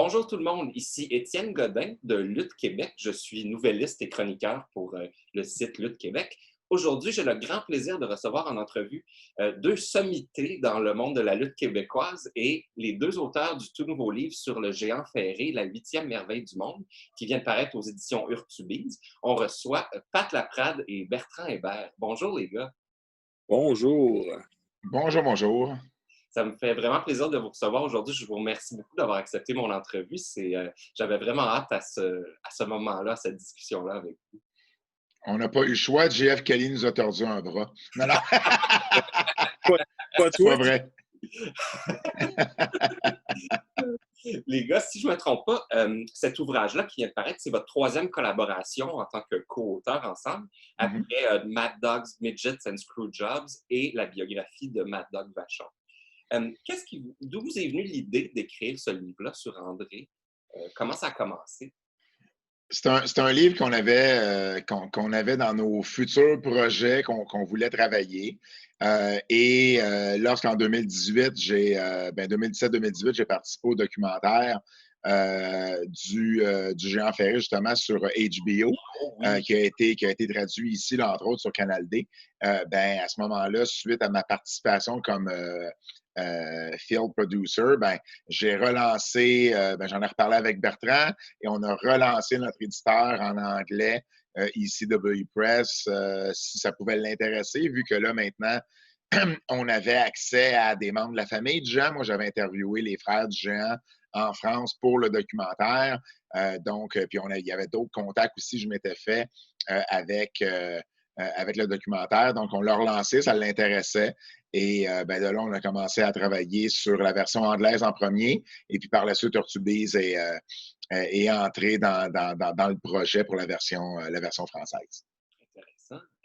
Bonjour tout le monde, ici Étienne Godin de Lutte Québec. Je suis nouvelliste et chroniqueur pour le site Lutte Québec. Aujourd'hui, j'ai le grand plaisir de recevoir en entrevue deux sommités dans le monde de la lutte québécoise et les deux auteurs du tout nouveau livre sur le géant ferré, la huitième merveille du monde, qui vient de paraître aux éditions Urtubise. On reçoit Pat Laprade et Bertrand Hébert. Bonjour les gars. Bonjour. Bonjour, bonjour. Ça me fait vraiment plaisir de vous recevoir aujourd'hui. Je vous remercie beaucoup d'avoir accepté mon entrevue. J'avais vraiment hâte à ce moment-là, à cette discussion-là avec vous. On n'a pas eu le choix. JF Kelly nous a tordu un bras. Non, non. Pas C'est pas vrai. Les gars, si je ne me trompe pas, cet ouvrage-là qui vient de paraître, c'est votre troisième collaboration en tant que co-auteur ensemble, après Mad Dogs, Midgets and Screwjobs et la biographie de Mad Dog Vachon. D'où vous est venue l'idée d'écrire ce livre-là sur André? Comment ça a commencé? C'est un livre qu'on avait dans nos futurs projets qu'on voulait travailler. Lorsqu'en 2018, 2017-2018, j'ai participé au documentaire du géant ferré, justement, sur HBO, qui a été traduit ici, là, entre autres, sur Canal D. À ce moment-là, suite à ma participation comme field producer, j'ai relancé, j'en ai reparlé avec Bertrand et on a relancé notre éditeur en anglais, ECW Press, si ça pouvait l'intéresser, vu que là, maintenant, on avait accès à des membres de la famille du géant. Moi, j'avais interviewé les frères du géant en France pour le documentaire. Puis il y avait d'autres contacts aussi, je m'étais fait avec le documentaire. Donc, on l'a relancé, ça l'intéressait. Et de là, on a commencé à travailler sur la version anglaise en premier. Et puis par la suite, Urtubise est entré dans le projet pour la version française.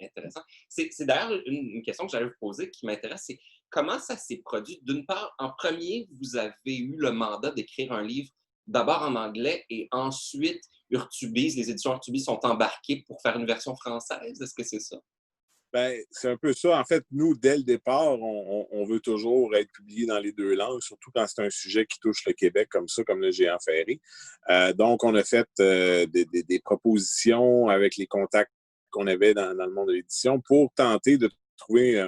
Intéressant. C'est d'ailleurs une question que j'allais vous poser qui m'intéresse, c'est comment ça s'est produit? D'une part, en premier, vous avez eu le mandat d'écrire un livre d'abord en anglais et ensuite Urtubise, les éditions Urtubise sont embarquées pour faire une version française. Est-ce que c'est ça? C'est un peu ça. En fait, nous, dès le départ, on veut toujours être publié dans les deux langues, surtout quand c'est un sujet qui touche le Québec comme ça, comme le géant ferré. Donc, on a fait des propositions avec les contacts qu'on avait dans le monde de l'édition pour tenter de trouver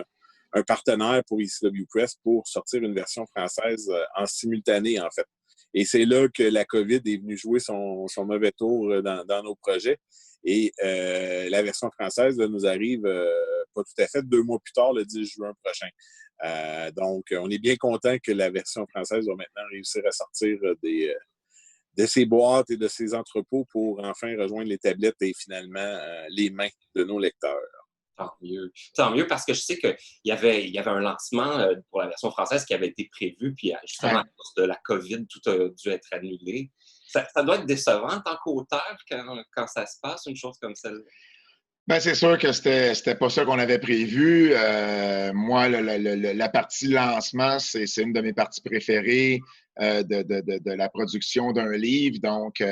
un partenaire pour ECW Press pour sortir une version française en simultané, en fait. Et c'est là que la COVID est venue jouer son mauvais tour dans nos projets. Et la version française là, nous arrive pas tout à fait 2 mois plus tard, le 10 juin prochain. Donc, on est bien content que la version française va maintenant réussir à sortir de ses boîtes et de ses entrepôts pour enfin rejoindre les tablettes et finalement les mains de nos lecteurs. Tant mieux, parce que je sais qu'il y avait un lancement pour la version française qui avait été prévu, puis justement, à cause de la COVID, tout a dû être annulé. Ça doit être décevant en tant qu'auteur quand ça se passe, une chose comme celle-là. C'est sûr que c'était pas ça qu'on avait prévu. Moi, la partie lancement, c'est une de mes parties préférées de la production d'un livre. Donc,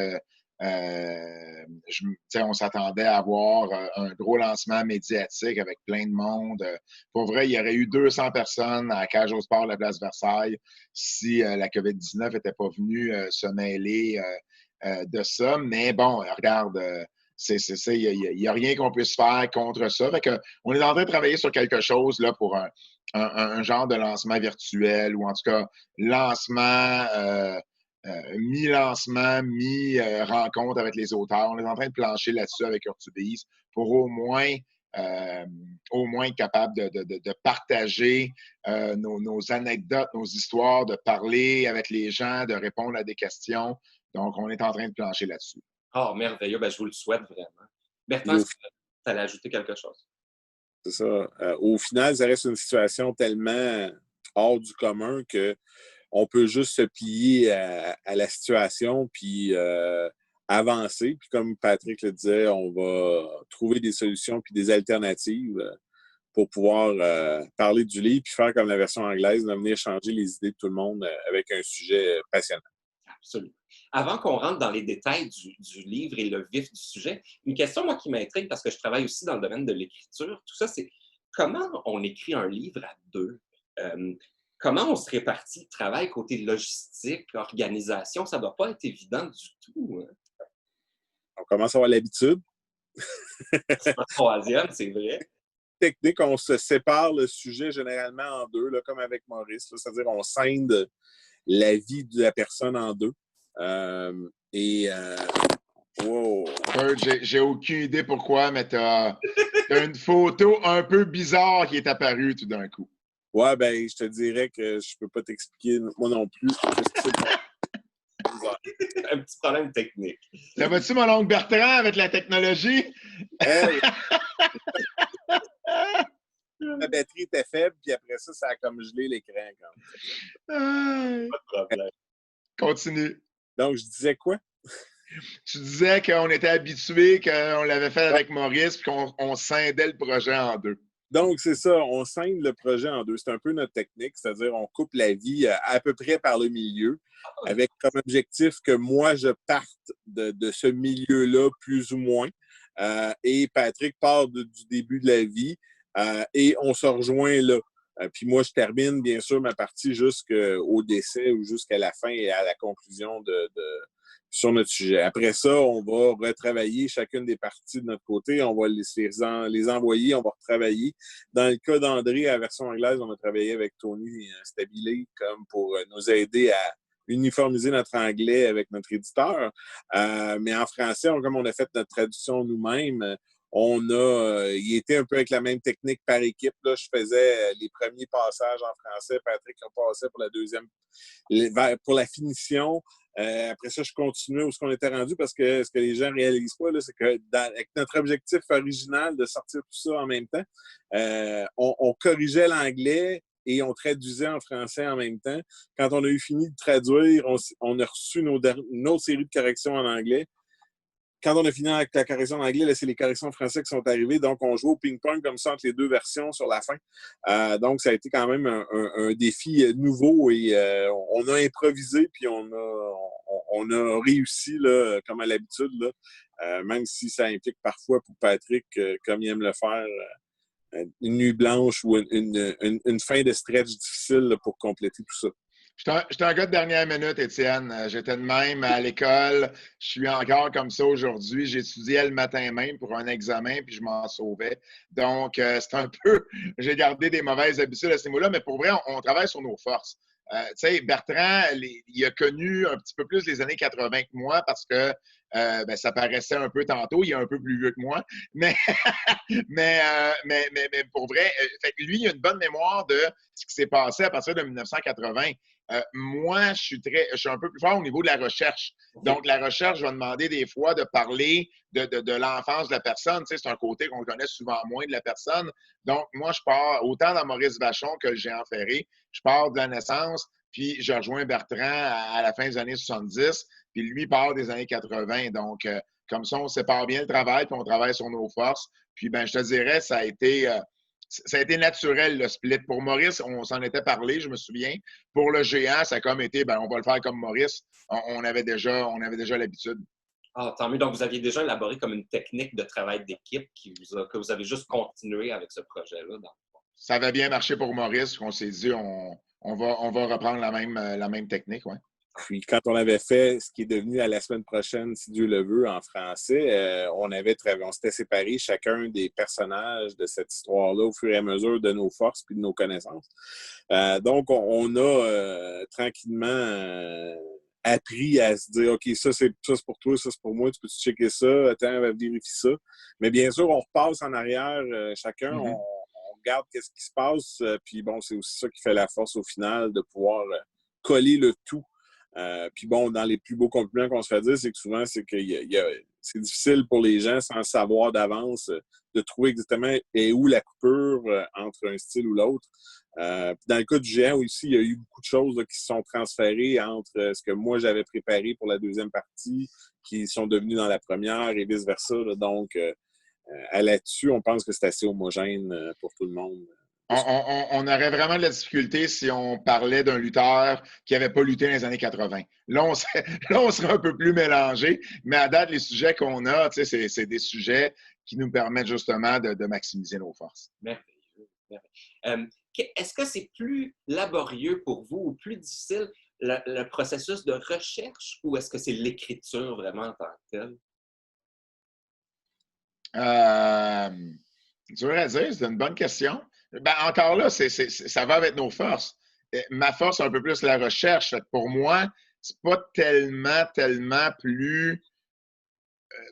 on s'attendait à avoir un gros lancement médiatique avec plein de monde. Pour vrai, il y aurait eu 200 personnes à Cage au Sport, la place Versailles, si la COVID-19 n'était pas venue se mêler de ça. Mais bon, regarde, il n'y a rien qu'on puisse faire contre ça. Fait que, on est en train de travailler sur quelque chose là, pour un genre de lancement virtuel ou en tout cas lancement mi-lancement, mi-rencontre avec les auteurs. On est en train de plancher là-dessus avec Urtubise pour au moins être capable de partager nos anecdotes, nos histoires, de parler avec les gens, de répondre à des questions. Donc, on est en train de plancher là-dessus. Oh, merveilleux. Je vous le souhaite vraiment. Bertrand, est-ce que tu allais ajouter quelque chose? C'est ça. Au final, ça reste une situation tellement hors du commun que on peut juste se plier à la situation puis avancer. Puis comme Patrick le disait, on va trouver des solutions puis des alternatives pour pouvoir parler du livre puis faire comme la version anglaise, de venir changer les idées de tout le monde avec un sujet passionnant. Absolument. Avant qu'on rentre dans les détails du livre et le vif du sujet, une question, moi, qui m'intrigue parce que je travaille aussi dans le domaine de l'écriture, tout ça, c'est comment on écrit un livre à deux? comment on se répartit le travail côté logistique, organisation? Ça ne doit pas être évident du tout. Hein? On commence à avoir l'habitude. C'est pas troisième, c'est vrai. Technique, on se sépare le sujet généralement en deux, là, comme avec Maurice. C'est-à-dire on scinde la vie de la personne en deux. Wow. J'ai aucune idée pourquoi, mais t'as une photo un peu bizarre qui est apparue tout d'un coup. Ouais, ben, je te dirais que je peux pas t'expliquer, moi non plus. Un petit problème technique. Ça va-tu, mon oncle Bertrand, avec la technologie? Hey! La batterie était faible, puis après ça, ça a comme gelé l'écran. Pas de problème. Continue. Donc, je disais quoi? Tu disais qu'on était habitué, qu'on l'avait fait avec Maurice, puis qu'on scindait le projet en deux. Donc, c'est ça, on scinde le projet en deux. C'est un peu notre technique, c'est-à-dire on coupe la vie à peu près par le milieu, avec comme objectif que moi, je parte de ce milieu-là, plus ou moins, et Patrick part du début de la vie, et on se rejoint là. Puis moi, je termine, bien sûr, ma partie jusqu'au décès ou jusqu'à la fin et à la conclusion sur notre sujet. Après ça, on va retravailler chacune des parties de notre côté. On va les envoyer, on va retravailler. Dans le cas d'André, à la version anglaise, on a travaillé avec Tony Stabile comme pour nous aider à uniformiser notre anglais avec notre éditeur. Mais en français, comme on a fait notre traduction nous-mêmes, il était un peu avec la même technique par équipe. Là, je faisais les premiers passages en français. Patrick repassait pour la deuxième, pour la finition. Après ça, je continuais où ce qu'on était rendu parce que ce que les gens ne réalisent pas, là, c'est que avec notre objectif original de sortir tout ça en même temps, on corrigeait l'anglais et on traduisait en français en même temps. Quand on a eu fini de traduire, on a reçu une autre série de corrections en anglais. Quand on a fini avec la correction en anglais, là, c'est les corrections en français qui sont arrivées. Donc, on joue au ping-pong comme ça entre les deux versions sur la fin. Donc, ça a été quand même un défi nouveau et on a improvisé puis on a réussi, là, comme à l'habitude, là, même si ça implique parfois pour Patrick, comme il aime le faire, une nuit blanche ou une fin de stretch difficile là, pour compléter tout ça. J'étais un gars de dernière minute, Étienne. J'étais de même à l'école. Je suis encore comme ça aujourd'hui. J'étudiais le matin même pour un examen, puis je m'en sauvais. Donc, c'est un peu... J'ai gardé des mauvaises habitudes à ce niveau-là, mais pour vrai, on travaille sur nos forces. Tu sais, Bertrand, il a connu un petit peu plus les années 80 que moi parce que ça paraissait un peu tantôt. Il est un peu plus vieux que moi. Mais pour vrai, fait que lui, il a une bonne mémoire de ce qui s'est passé à partir de 1980. Moi, je suis un peu plus fort au niveau de la recherche. Donc, la recherche, je vais demander des fois de parler de l'enfance de la personne. Tu sais, c'est un côté qu'on connaît souvent moins de la personne. Donc, moi, je pars autant dans Maurice Vachon que le Géant Ferré. Je pars de la naissance, puis je rejoins Bertrand à la fin des années 70, puis lui part des années 80. Donc, comme ça, on sépare bien le travail, puis on travaille sur nos forces. Puis, ben, je te dirais, ça a été naturel, le split. Pour Maurice, on s'en était parlé, je me souviens. Pour le Géant, ça a comme été, ben, on va le faire comme Maurice. On avait déjà l'habitude. Ah, tant mieux. Donc, vous aviez déjà élaboré comme une technique de travail d'équipe que vous avez juste continué avec ce projet-là. Ça avait bien marché pour Maurice, qu'on s'est dit, on va reprendre la même technique, ouais. Puis quand on avait fait ce qui est devenu à la semaine prochaine, si Dieu le veut, en français, on s'était séparés chacun des personnages de cette histoire-là au fur et à mesure de nos forces et de nos connaissances. Donc, on a tranquillement appris à se dire, OK, ça c'est pour toi, ça c'est pour moi, tu peux checker ça, attends, vérifie ça. Mais bien sûr, on repasse en arrière chacun, on regarde qu'est-ce qui se passe, puis bon, c'est aussi ça qui fait la force au final de pouvoir coller le tout. Puis bon, dans les plus beaux compliments qu'on se fait dire, c'est que souvent, c'est difficile pour les gens, sans le savoir d'avance, de trouver exactement où la coupure entre un style ou l'autre. Dans le cas du Géant aussi, il y a eu beaucoup de choses là, qui se sont transférées entre ce que moi j'avais préparé pour la deuxième partie, qui sont devenues dans la première et vice-versa. Donc, là-dessus, on pense que c'est assez homogène pour tout le monde. On aurait vraiment de la difficulté si on parlait d'un lutteur qui n'avait pas lutté dans les années 80. Là, on serait un peu plus mélangé, mais à date, les sujets qu'on a, c'est des sujets qui nous permettent justement de maximiser nos forces. Merveilleux. Est-ce que c'est plus laborieux pour vous ou plus difficile le processus de recherche ou est-ce que c'est l'écriture vraiment en tant que telle? Dur à dire, c'est une bonne question. Ben, encore là, ça va avec nos forces. Ma force, c'est un peu plus la recherche. Fait que pour moi, c'est pas tellement plus.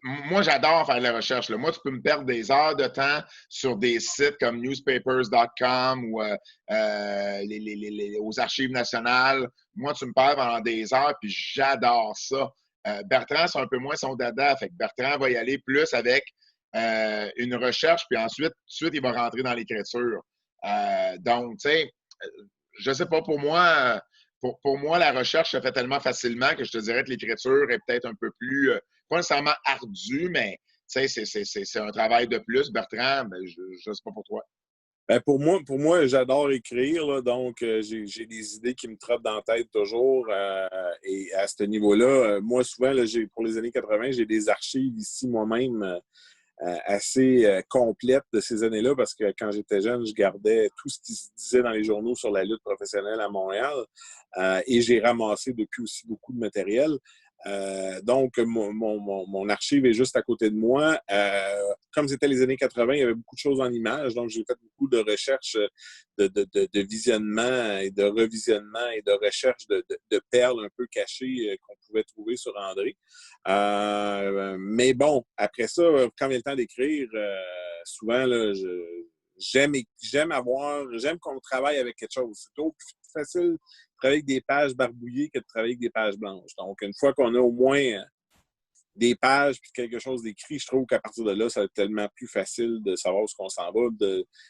Moi, j'adore faire de la recherche. Là. Moi, tu peux me perdre des heures de temps sur des sites comme newspapers.com ou aux archives nationales. Moi, tu me perds pendant des heures, puis j'adore ça. Bertrand, c'est un peu moins son dada. Fait que Bertrand va y aller plus avec une recherche, puis ensuite, tout de suite, il va rentrer dans l'écriture. Donc, tu sais, je sais pas, pour moi, la recherche se fait tellement facilement que je te dirais que l'écriture est peut-être un peu plus, pas nécessairement ardue, mais tu sais, c'est un travail de plus. Bertrand, ben, je ne sais pas pour toi. Ben pour moi j'adore écrire, là, donc j'ai des idées qui me trottent dans la tête toujours. Et à ce niveau-là, moi, souvent, là, pour les années 80, j'ai des archives ici moi-même assez complètes de ces années-là parce que quand j'étais jeune, je gardais tout ce qui se disait dans les journaux sur la lutte professionnelle à Montréal et j'ai ramassé depuis aussi beaucoup de matériel. Donc, mon archive est juste à côté de moi. Comme c'était les années 80, il y avait beaucoup de choses en images, donc j'ai fait beaucoup de recherches de visionnement et de revisionnement et de recherche de perles un peu cachées qu'on pouvait trouver sur André. Mais bon, après ça, quand il y a le temps d'écrire, souvent, là, j'aime qu'on travaille avec quelque chose. C'est toujours plus facile de travailler avec des pages barbouillées que de travailler avec des pages blanches. Donc, une fois qu'on a au moins des pages puis quelque chose d'écrit, je trouve qu'à partir de là, ça va être tellement plus facile de savoir où on s'en va.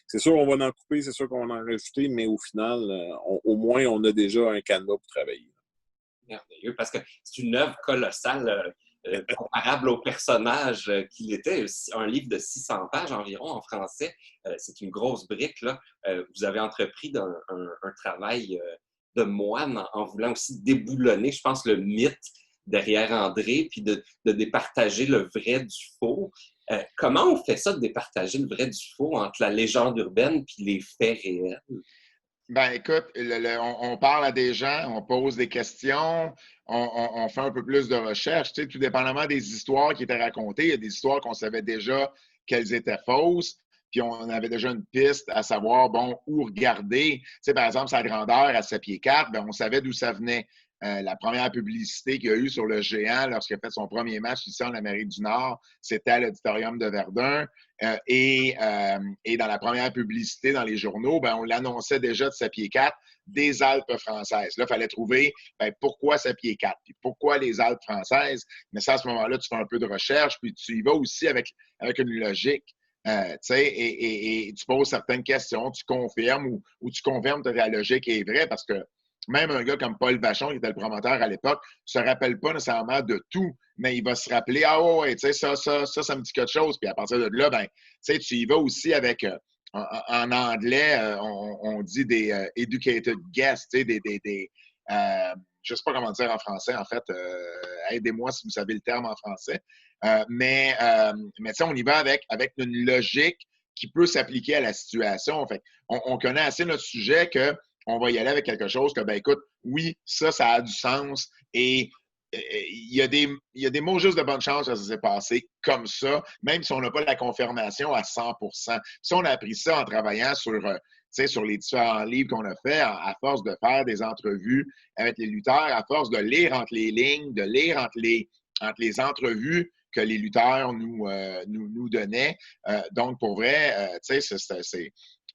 C'est sûr, on va en couper, c'est sûr qu'on va en rajouter, mais au final, au moins, on a déjà un canevas pour travailler. Merveilleux, parce que c'est une œuvre colossale, comparable au personnage qu'il était. Un livre de 600 pages environ en français. C'est une grosse brique, là. Vous avez entrepris un travail de moine en voulant aussi déboulonner, je pense, le mythe derrière André, puis de départager le vrai du faux. Comment on fait ça, de départager le vrai du faux entre la légende urbaine puis les faits réels? Ben, écoute, on parle à des gens, on pose des questions, on fait un peu plus de recherche, tu sais, tout dépendamment des histoires qui étaient racontées. Il y a des histoires qu'on savait déjà qu'elles étaient fausses, puis on avait déjà une piste à savoir, bon, où regarder. Tu sais, par exemple, sa grandeur à 7 pieds 4, ben, on savait d'où ça venait. La première publicité qu'il y a eu sur le géant lorsqu'il a fait son premier match ici en Amérique du Nord, c'était à l'Auditorium de Verdun. Et dans la première publicité dans les journaux, ben, on l'annonçait déjà de 7 pieds 4 des Alpes françaises. Là, il fallait trouver pourquoi 7 pieds 4, puis pourquoi les Alpes françaises. Mais ça, à ce moment-là, tu fais un peu de recherche, puis tu y vas aussi avec une logique. Et tu poses certaines questions, tu confirmes ou tu confirmes que la logique est vraie parce que même un gars comme Paul Vachon, qui était le promoteur à l'époque, ne se rappelle pas nécessairement de tout, mais il va se rappeler, ah ouais, tu sais, ça me dit quelque chose. Puis à partir de là, ben, tu sais, tu y vas aussi avec, en anglais, on dit des educated guesses, tu sais, je ne sais pas comment dire en français, en fait. Aidez-moi si vous savez le terme en français. Mais tu sais, on y va avec une logique qui peut s'appliquer à la situation. Fait on connaît assez notre sujet que on va y aller avec quelque chose que, ben écoute, oui, ça a du sens et il y a des mots juste de bonne chance que ça s'est passé comme ça, même si on n'a pas la confirmation à 100%. Si on a appris ça en travaillant sur les différents livres qu'on a fait, à force de faire des entrevues avec les lutteurs, à force de lire entre les lignes, de lire entre les entrevues que les lutteurs nous donnaient. Donc, pour vrai,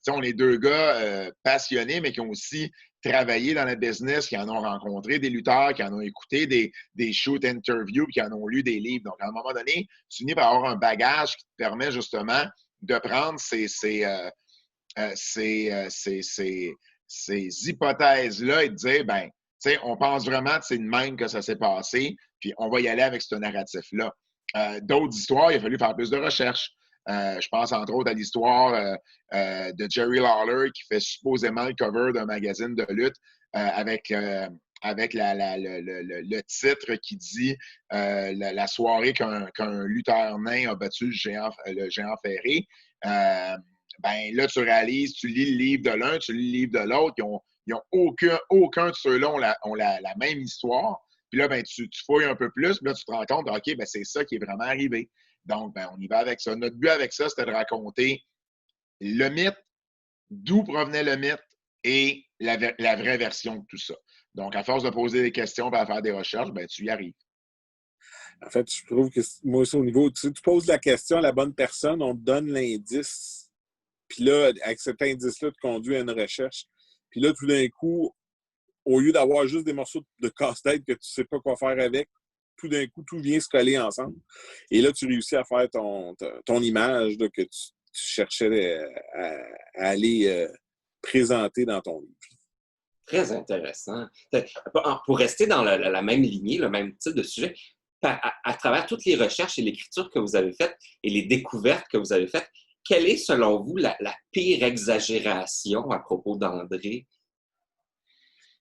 on est deux gars passionnés, mais qui ont aussi travaillé dans le business, qui en ont rencontré des lutteurs, qui en ont écouté des shoot interviews, qui en ont lu des livres. Donc, à un moment donné, tu finis par avoir un bagage qui te permet justement de prendre ces hypothèses-là et de dire, ben, tu sais, on pense vraiment que c'est de même que ça s'est passé, puis on va y aller avec ce narratif-là. D'autres histoires, il a fallu faire plus de recherche. Je pense entre autres à l'histoire de Jerry Lawler qui fait supposément le cover d'un magazine de lutte avec le titre qui dit la soirée qu'un lutteur nain a battu le géant ferré. ben là, tu réalises, tu lis le livre de l'un, tu lis le livre de l'autre, ils ont aucun de ceux-là ont la même histoire. Puis là, ben, tu fouilles un peu plus, puis là, tu te rends compte, OK, ben, c'est ça qui est vraiment arrivé. Donc, ben, on y va avec ça. Notre but avec ça, c'était de raconter le mythe, d'où provenait le mythe et la vraie version de tout ça. Donc, à force de poser des questions et à faire des recherches, ben, tu y arrives. En fait, je trouve que moi aussi, au niveau, tu poses la question à la bonne personne, on te donne l'indice. Puis là, avec cet indice-là, tu conduis à une recherche. Puis là, tout d'un coup, au lieu d'avoir juste des morceaux de casse-tête que tu ne sais pas quoi faire avec, tout d'un coup, tout vient se coller ensemble. Et là, tu réussis à faire ton image là, que tu cherchais à aller présenter dans ton livre. Très intéressant. Pour rester dans la même lignée, le même type de sujet, à travers toutes les recherches et l'écriture que vous avez faites et les découvertes que vous avez faites, quelle est, selon vous, la pire exagération à propos d'André?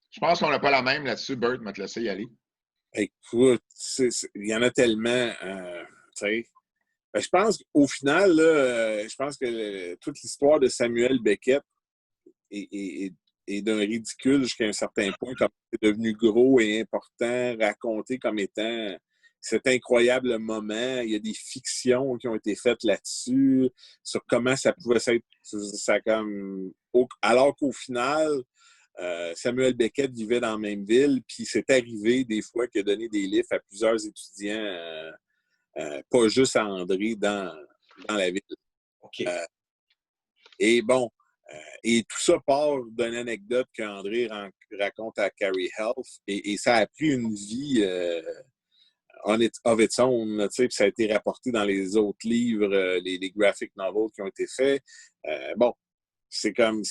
Je pense qu'on n'a pas la même là-dessus. Bert m'a te laissé y aller. Écoute, il y en a tellement. Tu sais. Je pense qu'au final, là, je pense que toute l'histoire de Samuel Beckett est d'un ridicule jusqu'à un certain point, comme c'est devenu gros et important, raconté comme étant cet incroyable moment. Il y a des fictions qui ont été faites là-dessus, sur comment ça pouvait être. Alors qu'au final, Samuel Beckett vivait dans la même ville, puis c'est arrivé des fois qu'il a donné des livres à plusieurs étudiants, pas juste à André, dans la ville. OK. Et bon, et tout ça part d'une anecdote qu'André raconte à Carrie Health, et ça a pris une vie of its own, puis ça a été rapporté dans les autres livres, les graphic novels qui ont été faits. Bon, c'est comme...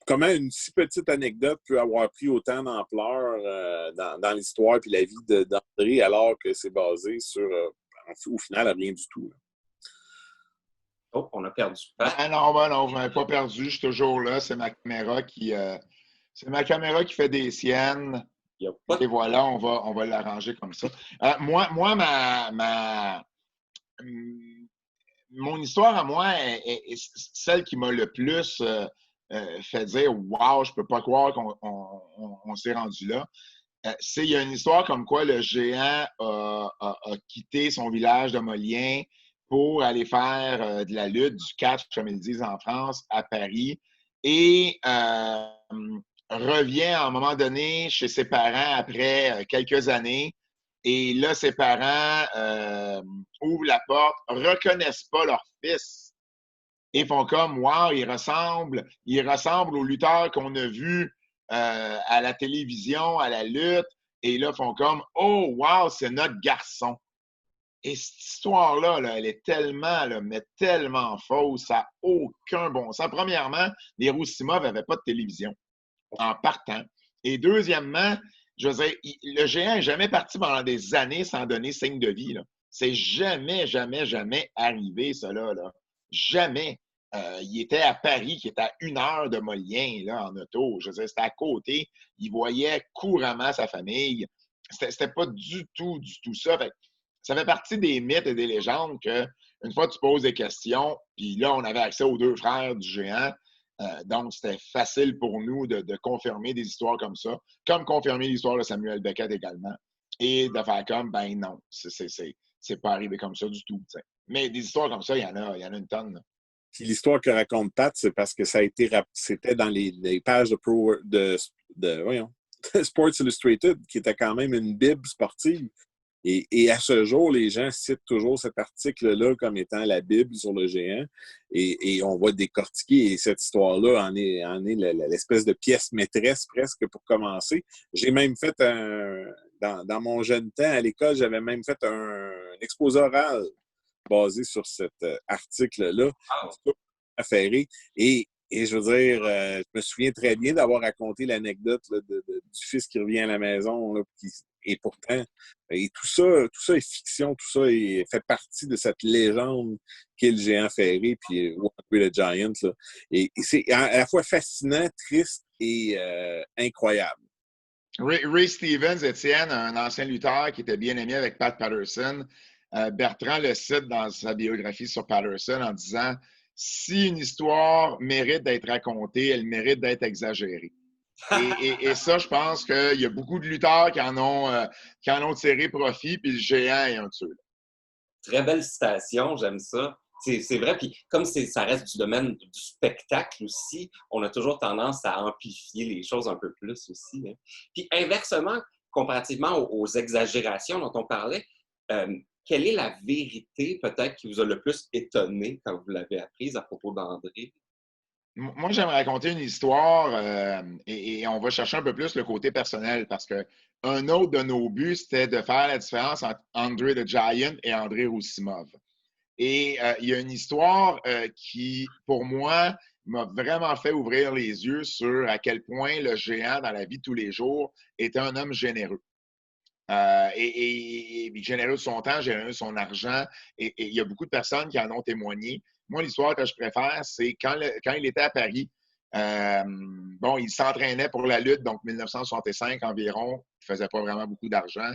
Comment une si petite anecdote peut avoir pris autant d'ampleur dans l'histoire puis la vie d'André, alors que c'est basé sur, au final, rien du tout. Là. Oh, on a perdu. Ah non, je n'avais pas perdu. Je suis toujours là. C'est ma caméra qui fait des siennes. Et voilà, on va l'arranger comme ça. Moi, mon histoire à moi est celle qui m'a le plus fait dire « Wow, je peux pas croire qu'on s'est rendu là ». Il y a une histoire comme quoi le géant a quitté son village de Molien pour aller faire de la lutte, du catch, comme ils disent en France, à Paris, et revient à un moment donné chez ses parents après quelques années. Et là, ses parents ouvrent la porte, reconnaissent pas leur fils et font comme « Wow, il ressemble au lutteur qu'on a vu à la télévision, à la lutte. » Et là, font comme « Oh, wow, c'est notre garçon. » Et cette histoire-là, là, elle est tellement, là, mais tellement fausse, ça n'a aucun bon sens. Premièrement, les Roussimoff n'avaient pas de télévision en partant. Et deuxièmement, je veux dire, le géant n'est jamais parti pendant des années sans donner signe de vie. C'est jamais arrivé, cela. Là. Jamais. Il était à Paris, qui était à 1 heure de Molien, là, en auto. Je veux dire, c'était à côté. Il voyait couramment sa famille. C'était pas du tout ça. Ça fait partie des mythes et des légendes que, une fois que tu poses des questions, puis là, on avait accès aux 2 frères du géant. Donc, c'était facile pour nous de confirmer des histoires comme ça, comme confirmer l'histoire de Samuel Beckett également. Et de faire comme, ben non, c'est pas arrivé comme ça du tout. T'sais. Mais des histoires comme ça, il y en a une tonne. Là. Puis l'histoire que raconte Pat, c'est parce que c'était dans les pages de Sports Illustrated, qui était quand même une bible sportive. Et à ce jour, les gens citent toujours cet article-là comme étant la Bible sur le géant. Et on va décortiquer. Et cette histoire-là en est l'espèce de pièce maîtresse presque pour commencer. J'ai même fait dans mon jeune temps à l'école, j'avais même fait un exposé oral basé sur cet article-là. Affairé. Et je veux dire, je me souviens très bien d'avoir raconté l'anecdote là, du fils qui revient à la maison. Là, et pourtant, tout ça est fiction, tout ça fait partie de cette légende qu'est le géant ferré, puis André the Giant. Là. Et c'est à la fois fascinant, triste et incroyable. Ray Stevens, Étienne, un ancien lutteur qui était bien aimé avec Pat Patterson. Bertrand le cite dans sa biographie sur Patterson en disant si une histoire mérite d'être racontée, elle mérite d'être exagérée. Et ça, je pense qu'il y a beaucoup de lutteurs qui en ont tiré profit, puis le géant est un de ceux-là. Très belle citation, j'aime ça. C'est vrai, puis comme ça reste du domaine du spectacle aussi, on a toujours tendance à amplifier les choses un peu plus aussi. Hein. Puis inversement, comparativement aux exagérations dont on parlait, quelle est la vérité peut-être qui vous a le plus étonné quand vous l'avez apprise à propos d'André? Moi, j'aimerais raconter une histoire et on va chercher un peu plus le côté personnel parce que un autre de nos buts, c'était de faire la différence entre André the Giant et André Roussimoff. Et il y a une histoire qui, pour moi, m'a vraiment fait ouvrir les yeux sur à quel point le géant, dans la vie de tous les jours, était un homme généreux. Et généreux de son temps, généreux de son argent. Et il y a beaucoup de personnes qui en ont témoigné. Moi, l'histoire que je préfère, c'est quand il était à Paris. Il s'entraînait pour la lutte, donc 1965 environ. Il ne faisait pas vraiment beaucoup d'argent.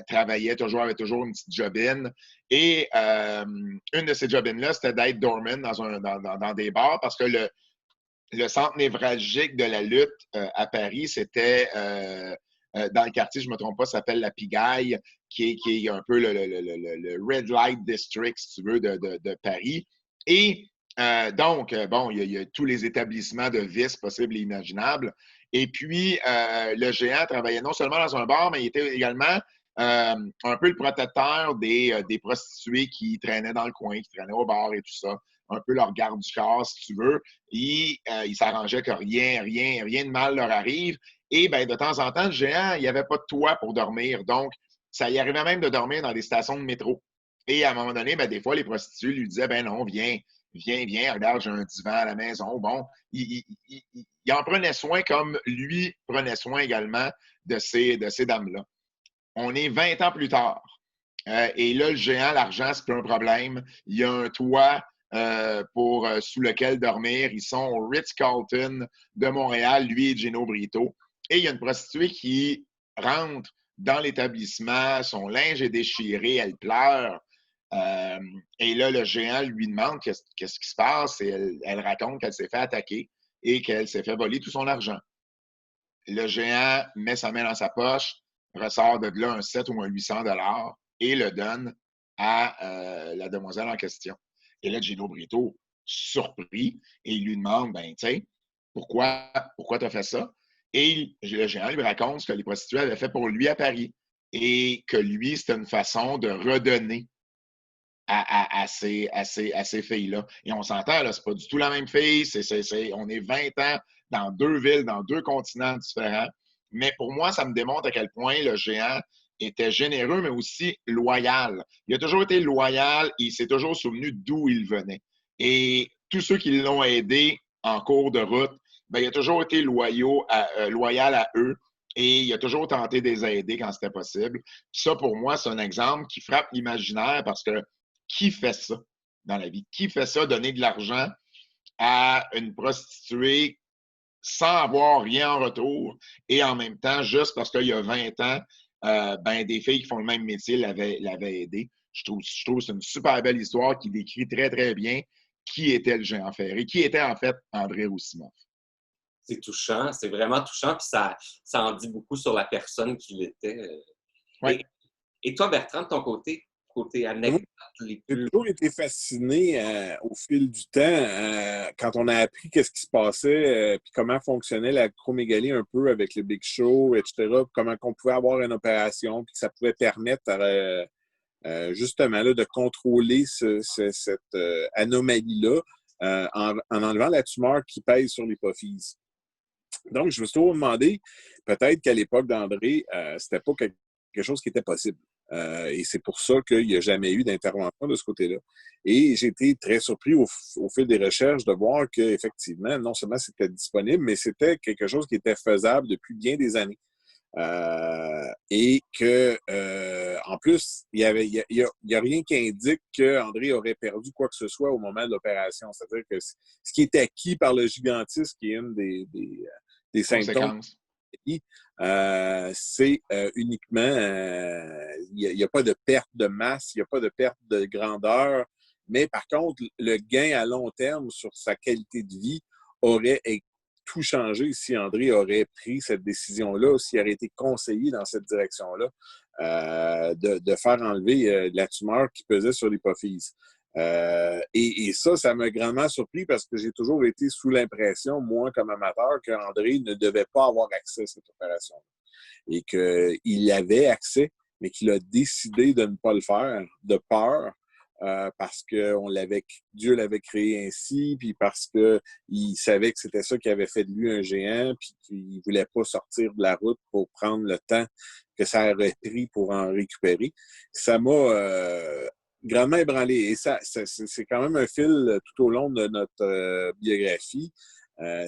Travaillait toujours, avait toujours une petite jobine. Et une de ces jobines-là, c'était d'être doorman dans des bars parce que le centre névralgique de la lutte à Paris, c'était dans le quartier, je ne me trompe pas, ça s'appelle la Pigaille, qui est un peu le Red Light District, si tu veux, de Paris. Et il y a tous les établissements de vice possibles et imaginables. Et puis, le géant travaillait non seulement dans un bar, mais il était également un peu le protecteur des prostituées qui traînaient dans le coin, qui traînaient au bar et tout ça. Un peu leur garde du corps, si tu veux. Il s'arrangeait que rien de mal leur arrive. Et de temps en temps, le géant, il n'y avait pas de toit pour dormir. Donc, ça y arrivait même de dormir dans des stations de métro. Et à un moment donné, des fois, les prostituées lui disaient, non, viens, regarde, j'ai un divan à la maison. Bon, il en prenait soin comme lui prenait soin également de ces dames-là. On est 20 ans plus tard. Et là, le géant, l'argent, c'est plus un problème. Il y a un toit sous lequel dormir. Ils sont au Ritz-Carlton de Montréal, lui et Gino Brito. Et il y a une prostituée qui rentre dans l'établissement, son linge est déchiré, elle pleure. Et là, le géant lui demande qu'est-ce qui se passe et elle raconte qu'elle s'est fait attaquer et qu'elle s'est fait voler tout son argent. Le géant met sa main dans sa poche, ressort de là un 7 ou un 800 $ et le donne à la demoiselle en question. Et là, Gino Brito, surpris, et il lui demande, pourquoi tu as fait ça? Et le géant lui raconte ce que les prostituées avaient fait pour lui à Paris. Et que lui, c'était une façon de redonner à ces filles-là. Et on s'entend, là, c'est pas du tout la même fille. On est 20 ans dans 2 villes, dans 2 continents différents. Mais pour moi, ça me démontre à quel point le géant était généreux, mais aussi loyal. Il a toujours été loyal et il s'est toujours souvenu d'où il venait. Et tous ceux qui l'ont aidé en cours de route, il a toujours été loyal à eux et il a toujours tenté de les aider quand c'était possible. Puis ça, pour moi, c'est un exemple qui frappe l'imaginaire parce que qui fait ça dans la vie? Qui fait ça, donner de l'argent à une prostituée sans avoir rien en retour et en même temps, juste parce qu'il y a 20 ans, des filles qui font le même métier l'avaient aidé. Je trouve que c'est une super belle histoire qui décrit très, très bien qui était le géant ferré, qui était en fait André Roussimoff. C'est touchant, c'est vraiment touchant, puis ça en dit beaucoup sur la personne qu'il était. Ouais. Et toi, Bertrand, de ton côté anecdote les plus... J'ai toujours été fasciné au fil du temps quand on a appris qu'est-ce qui se passait puis comment fonctionnait l'acromégalie un peu avec le Big Show, etc. Comment on pouvait avoir une opération puis que ça pouvait permettre justement là, de contrôler cette anomalie-là en enlevant la tumeur qui pèse sur l'hypophyse. Donc, je me suis toujours demandé, peut-être qu'à l'époque d'André, c'était pas quelque chose qui était possible. Et c'est pour ça qu'il n'y a jamais eu d'intervention de ce côté-là. Et j'ai été très surpris au fil des recherches de voir qu'effectivement, non seulement c'était disponible, mais c'était quelque chose qui était faisable depuis bien des années. Et que, en plus, il y a rien qui indique qu'André aurait perdu quoi que ce soit au moment de l'opération. C'est-à-dire que ce qui est acquis par le gigantisme, qui est une des symptômes, c'est uniquement, il n'y a pas de perte de masse, il n'y a pas de perte de grandeur, Mais par contre, le gain à long terme sur sa qualité de vie aurait tout changé si André aurait pris cette décision-là, s'il aurait été conseillé dans cette direction-là, de faire enlever la tumeur qui pesait sur l'hypophyse. Et ça m'a grandement surpris parce que j'ai toujours été sous l'impression, moi, comme amateur, qu'André ne devait pas avoir accès à cette opération. Et qu'il y avait accès, mais qu'il a décidé de ne pas le faire de peur. Parce que Dieu l'avait créé ainsi, puis parce qu'il savait que c'était ça qui avait fait de lui un géant, puis qu'il ne voulait pas sortir de la route pour prendre le temps que ça aurait pris pour en récupérer. Ça m'a grandement ébranlé. Et c'est quand même un fil tout au long de notre biographie.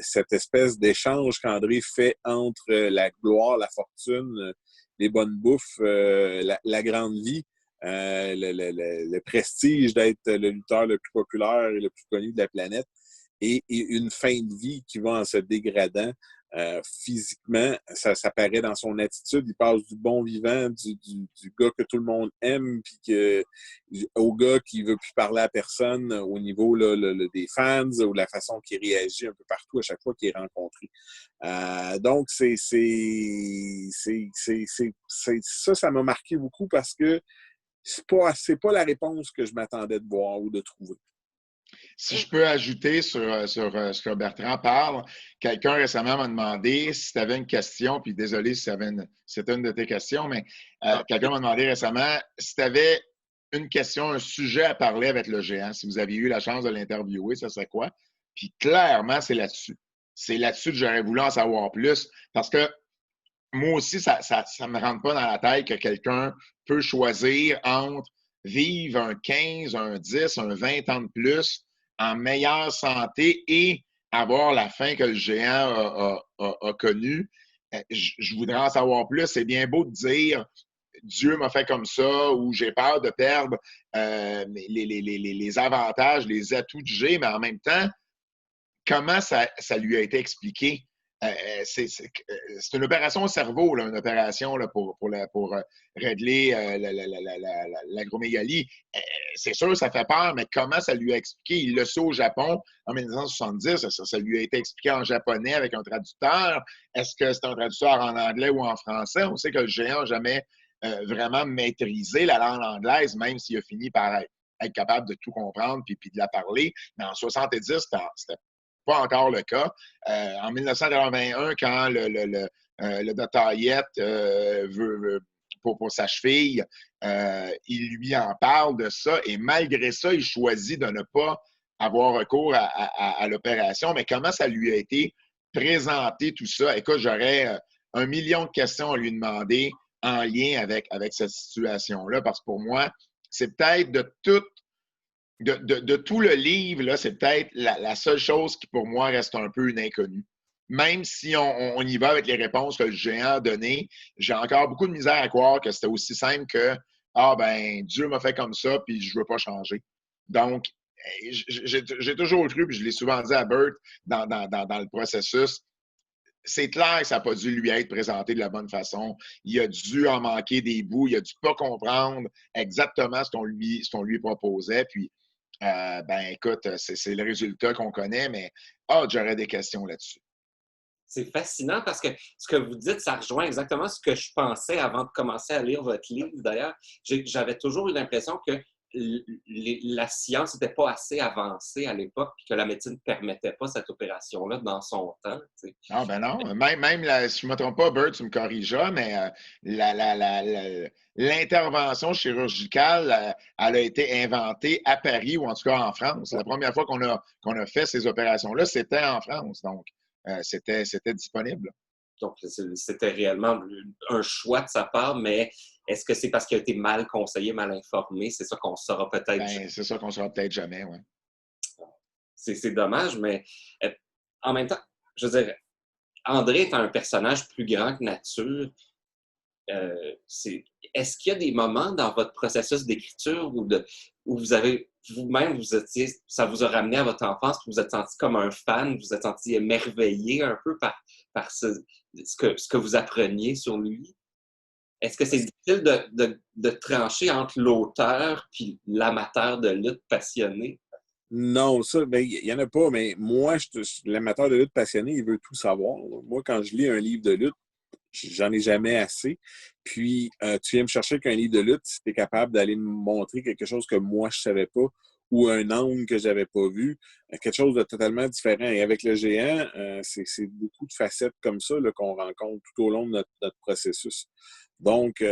Cette espèce d'échange qu'André fait entre la gloire, la fortune, les bonnes bouffes, la grande vie, le prestige d'être le lutteur le plus populaire et le plus connu de la planète et une fin de vie qui va en se dégradant physiquement. Ça paraît dans son attitude. Il passe du bon vivant, du gars que tout le monde aime, puis au gars qui veut plus parler à personne au niveau des fans ou la façon qu'il réagit un peu partout à chaque fois qu'il est rencontré. Donc, ça m'a marqué beaucoup parce que c'est pas la réponse que je m'attendais de voir ou de trouver. Si je peux ajouter sur ce que Bertrand parle, quelqu'un récemment m'a demandé si tu avais une question, puis désolé si c'était une de tes questions, mais quelqu'un m'a demandé récemment si tu avais une question, un sujet à parler avec le géant, si vous aviez eu la chance de l'interviewer, ça serait quoi? Puis clairement, c'est là-dessus. C'est là-dessus que j'aurais voulu en savoir plus, parce que moi aussi, ça me rentre pas dans la tête que quelqu'un peut choisir entre vivre un 15, un 10, un 20 ans de plus en meilleure santé et avoir la fin que le géant a connue. Je voudrais en savoir plus. C'est bien beau de dire Dieu m'a fait comme ça ou j'ai peur de perdre les avantages, les atouts du G, mais en même temps, comment ça lui a été expliqué? C'est une opération au cerveau, là, une opération là, pour régler l'acromégalie. C'est sûr, ça fait peur, mais comment ça lui a expliqué? Il le sait au Japon en 1970, ça lui a été expliqué en japonais avec un traducteur. Est-ce que c'est un traducteur en anglais ou en français? On sait que le géant n'a jamais vraiment maîtrisé la langue anglaise, même s'il a fini par être capable de tout comprendre puis de la parler. Mais en 70, c'était pas encore le cas. En 1981, quand le docteur Yet veut pour sa cheville, il lui en parle de ça et malgré ça, il choisit de ne pas avoir recours à l'opération. Mais comment ça lui a été présenté tout ça? Écoute, j'aurais 1 million de questions à lui demander en lien avec cette situation-là parce que pour moi, c'est peut-être de tout le livre, là, c'est peut-être la seule chose qui, pour moi, reste un peu une inconnue. Même si on y va avec les réponses que le géant a données, j'ai encore beaucoup de misère à croire que c'était aussi simple que « Ah, ben, Dieu m'a fait comme ça, puis je veux pas changer. » Donc, j'ai toujours cru, puis je l'ai souvent dit à Bert dans le processus, c'est clair que ça n'a pas dû lui être présenté de la bonne façon. Il a dû en manquer des bouts, il a dû pas comprendre exactement ce qu'on lui proposait, puis ben écoute, c'est le résultat qu'on connaît, mais j'aurais des questions là-dessus. C'est fascinant parce que ce que vous dites, ça rejoint exactement ce que je pensais avant de commencer à lire votre livre. D'ailleurs, j'avais toujours eu l'impression que la science n'était pas assez avancée à l'époque et que la médecine ne permettait pas cette opération-là dans son temps. T'sais. Ah ben non, même si je ne me trompe pas, Bert, tu me corrigeras, mais l'intervention chirurgicale, elle a été inventée à Paris ou en tout cas en France. La première fois qu'on a fait ces opérations-là, c'était en France, donc c'était disponible. Donc, c'était réellement un choix de sa part, mais est-ce que c'est parce qu'il a été mal conseillé, mal informé? C'est ça qu'on saura peut-être jamais. C'est ça qu'on saura peut-être jamais, oui. C'est dommage, mais en même temps, je veux dire, André est un personnage plus grand que nature. Est-ce qu'il y a des moments dans votre processus d'écriture où vous avez vous-même, ça vous a ramené à votre enfance, vous vous êtes senti comme un fan, vous vous êtes senti émerveillé un peu par ce que vous appreniez sur lui? Est-ce que c'est difficile de trancher entre l'auteur puis l'amateur de lutte passionné? Non, ça, ben, il n'y en a pas, mais moi, l'amateur de lutte passionné, il veut tout savoir. Là. Moi, quand je lis un livre de lutte, j'en ai jamais assez. Puis, tu viens me chercher qu'un livre de lutte, si tu es capable d'aller me montrer quelque chose que moi, je savais pas ou un angle que j'avais pas vu, quelque chose de totalement différent. Et avec le géant, c'est beaucoup de facettes comme ça là, qu'on rencontre tout au long de notre processus. Donc,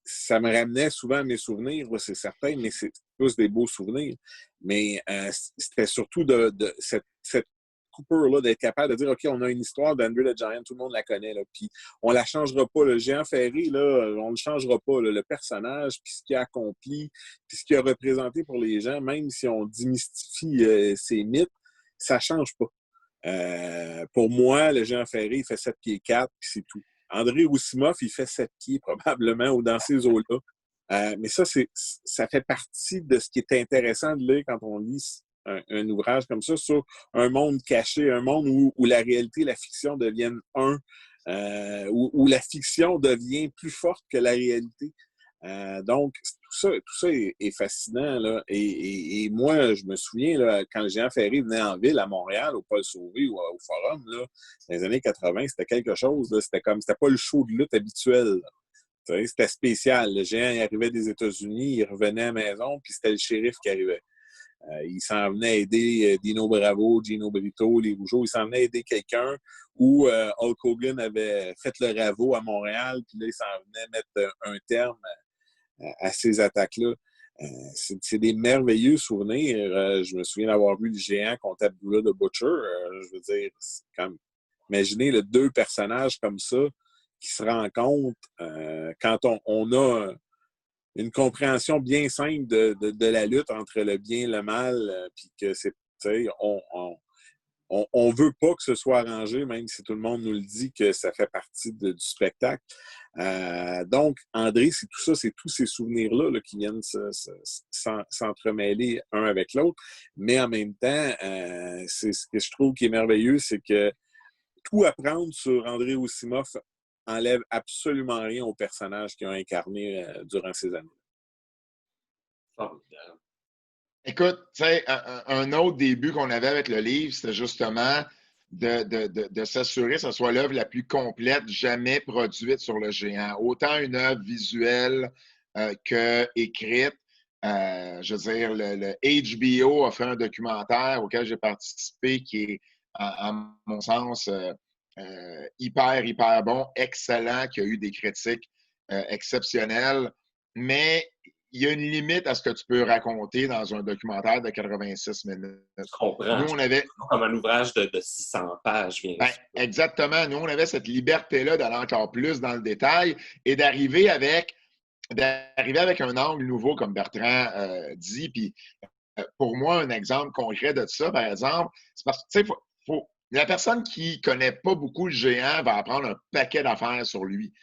ça me ramenait souvent à mes souvenirs, là, c'est certain, mais c'est tous des beaux souvenirs. Mais c'était surtout de cette Cooper-là, d'être capable de dire, OK, on a une histoire d'Andrew the Giant, tout le monde la connaît, là, puis on la changera pas. Le géant ferré, là, on ne le changera pas. Là, le personnage, puis ce qu'il a accompli, puis ce qu'il a représenté pour les gens, même si on démystifie ses mythes, ça change pas. Pour moi, le géant ferré, il fait 7 pieds 4, puis c'est tout. André Roussimoff, il fait 7 pieds probablement, ou dans ces eaux-là. Mais ça fait partie de ce qui est intéressant de lire quand on lit un ouvrage comme ça sur un monde caché, un monde où la réalité et la fiction deviennent un, où la fiction devient plus forte que la réalité. Donc, tout ça est fascinant. Là. Et moi, je me souviens, là, quand le géant ferré venait en ville, à Montréal, au Paul Sauvé ou au Forum, là, dans les années 80, c'était quelque chose. Là, c'était pas le show de lutte habituel. C'était spécial. Le géant il arrivait des États-Unis, il revenait à la maison, puis c'était le shérif qui arrivait. Il s'en venait aider Dino Bravo, Gino Brito, les Rougeaux. Il s'en venait aider quelqu'un où Hulk Hogan avait fait le Ravo à Montréal, puis là, il s'en venait mettre un terme à ces attaques-là. C'est des merveilleux souvenirs. Je me souviens d'avoir vu le géant contre Abdullah the Butcher. Je veux dire, imaginez deux personnages comme ça qui se rencontrent quand on a une compréhension bien simple de la lutte entre le bien et le mal, puis que c'est, on veut pas que ce soit arrangé, même si tout le monde nous le dit que ça fait partie du spectacle. Donc, André, c'est tout ça, c'est tous ces souvenirs-là là, qui viennent s'entremêler un avec l'autre. Mais en même temps, c'est ce que je trouve qui est merveilleux, c'est que tout apprendre sur André Roussimoff enlève absolument rien aux personnages qu'ils ont incarnés durant ces années. Formidable. Écoute, tu sais, un autre début qu'on avait avec le livre, c'était justement de s'assurer que ce soit l'œuvre la plus complète jamais produite sur le géant. Autant une œuvre visuelle que écrite. Je veux dire, le HBO a fait un documentaire auquel j'ai participé qui est, à mon sens, hyper bon, excellent, qui a eu des critiques exceptionnelles. Mais il y a une limite à ce que tu peux raconter dans un documentaire de 86 minutes. Je comprends. Nous, on avait... Comme un ouvrage de 600 pages, bien sûr. Exactement. Nous, on avait cette liberté-là d'aller encore plus dans le détail et d'arriver avec un angle nouveau, comme Bertrand dit. Puis, pour moi, un exemple concret de ça, par exemple, c'est parce que, tu sais, la personne qui ne connaît pas beaucoup le géant va apprendre un paquet d'affaires sur lui.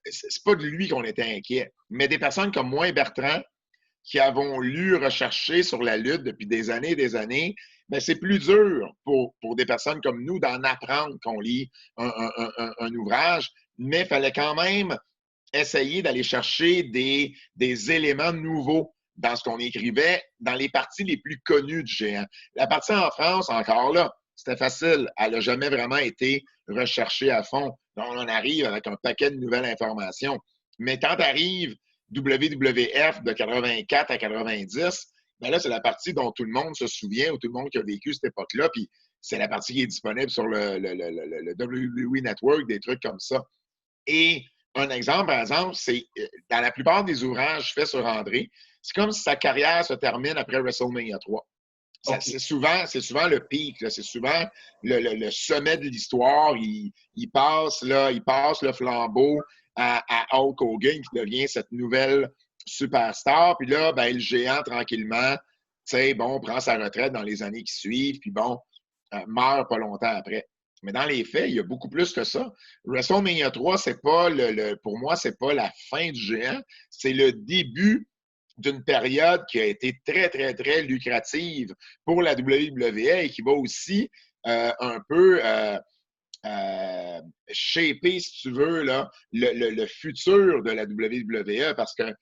C'est pas de lui qu'on était inquiet, mais des personnes comme moi et Bertrand qui avons lu, recherché sur la lutte depuis des années et des années, bien, c'est plus dur pour des personnes comme nous d'en apprendre qu'on lit un ouvrage, mais il fallait quand même essayer d'aller chercher des éléments nouveaux dans ce qu'on écrivait dans les parties les plus connues du géant. La partie en France, encore là, c'était facile. Elle n'a jamais vraiment été recherchée à fond. Donc, on arrive avec un paquet de nouvelles informations. Mais quand arrive WWF de 84 à 90, ben là, c'est la partie dont tout le monde se souvient ou tout le monde qui a vécu cette époque-là. Puis c'est la partie qui est disponible sur le WWE Network, des trucs comme ça. Et un exemple, par exemple, c'est dans la plupart des ouvrages faits sur André, c'est comme si sa carrière se termine après WrestleMania 3. Okay. C'est souvent le pic, c'est souvent le sommet de l'histoire. Il passe le flambeau à Hulk Hogan qui devient cette nouvelle superstar. Puis là, ben, le géant, tranquillement, prend sa retraite dans les années qui suivent, puis meurt pas longtemps après. Mais dans les faits, il y a beaucoup plus que ça. WrestleMania 3, c'est pas pour moi, c'est pas la fin du géant, c'est le début d'une période qui a été très, très, très lucrative pour la WWE et qui va aussi un peu shaper, si tu veux, là, le futur de la WWE parce que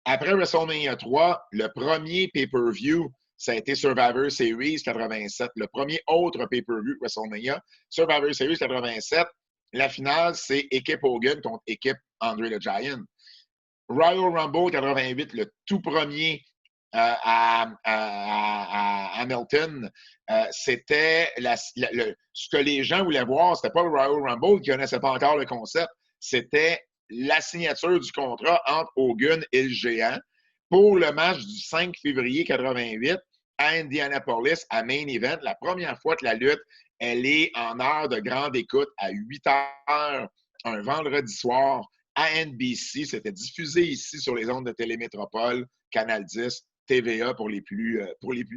après WrestleMania 3, le premier pay-per-view, ça a été Survivor Series 87, le premier autre pay-per-view WrestleMania. Survivor Series 87, la finale, c'est équipe Hogan contre équipe Andre the Giant. Royal Rumble 88, le tout premier à Hamilton, c'était ce que les gens voulaient voir, c'était pas le Royal Rumble qui connaissait pas encore le concept, c'était la signature du contrat entre Hogan et le géant pour le match du 5 février 88 à Indianapolis, à Main Event, la première fois que la lutte, elle est en heure de grande écoute à 8 heures un vendredi soir à NBC. C'était diffusé ici sur les ondes de Télémétropole, Canal 10, TVA pour les plus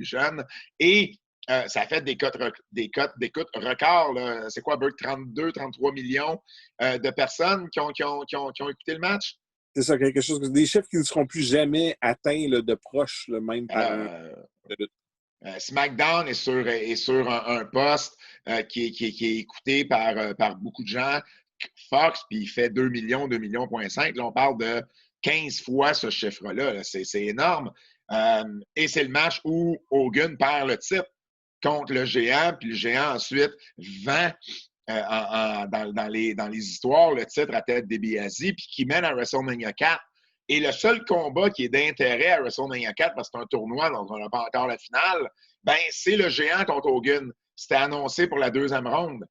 jeunes. Et ça a fait des cotes d'écoute records. C'est quoi, Burke? 32, 33 millions de personnes qui ont écouté le match? C'est ça, quelque chose, des chiffres qui ne seront plus jamais atteints là, de proche, là, même par SmackDown est sur un poste qui est écouté par beaucoup de gens. Fox, puis il fait 2 millions, 2,5 millions. Là, on parle de 15 fois ce chiffre-là. Là. C'est énorme. Et c'est le match où Hogan perd le titre contre le géant, puis le géant ensuite vend dans les histoires le titre à Ted DiBiase, puis qui mène à WrestleMania 4. Et le seul combat qui est d'intérêt à WrestleMania 4, parce que c'est un tournoi, donc on n'a pas encore la finale, ben c'est le géant contre Hogan. C'était annoncé pour la deuxième ronde.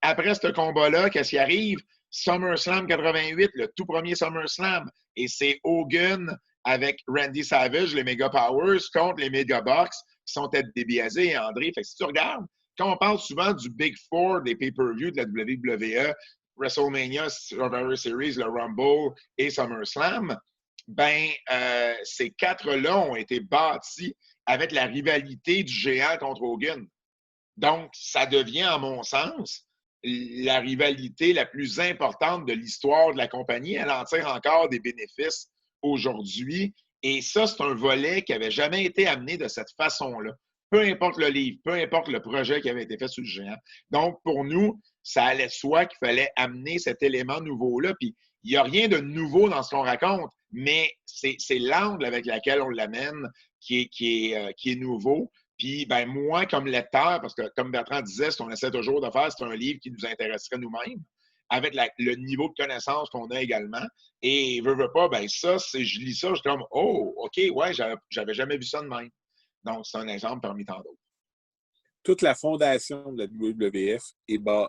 Après ce combat-là, qu'est-ce qui arrive? SummerSlam 88, le tout premier SummerSlam. Et c'est Hogan avec Randy Savage, les Mega Powers, contre les Mega Bucks, qui sont Ted DiBiase et André. Fait que si tu regardes, quand on parle souvent du Big Four des pay-per-views de la WWE, WrestleMania, Survivor Series, le Rumble et SummerSlam, ben, ces quatre-là ont été bâtis avec la rivalité du géant contre Hogan. Donc, ça devient, à mon sens, la rivalité la plus importante de l'histoire de la compagnie. Elle en tire encore des bénéfices aujourd'hui. Et ça, c'est un volet qui n'avait jamais été amené de cette façon-là. Peu importe le livre, peu importe le projet qui avait été fait sur le géant. Donc, pour nous, ça allait de soi qu'il fallait amener cet élément nouveau-là. Puis, il n'y a rien de nouveau dans ce qu'on raconte, mais c'est l'angle avec lequel on l'amène qui est nouveau. Puis, ben moi, comme lecteur, parce que comme Bertrand disait, ce qu'on essaie toujours de faire, c'est un livre qui nous intéresserait nous-mêmes, avec le niveau de connaissance qu'on a également. Et veux pas, ben ça, je lis ça, je suis comme, oh, OK, ouais, j'avais jamais vu ça de même. Donc, c'est un exemple parmi tant d'autres. Toute la fondation de la WWF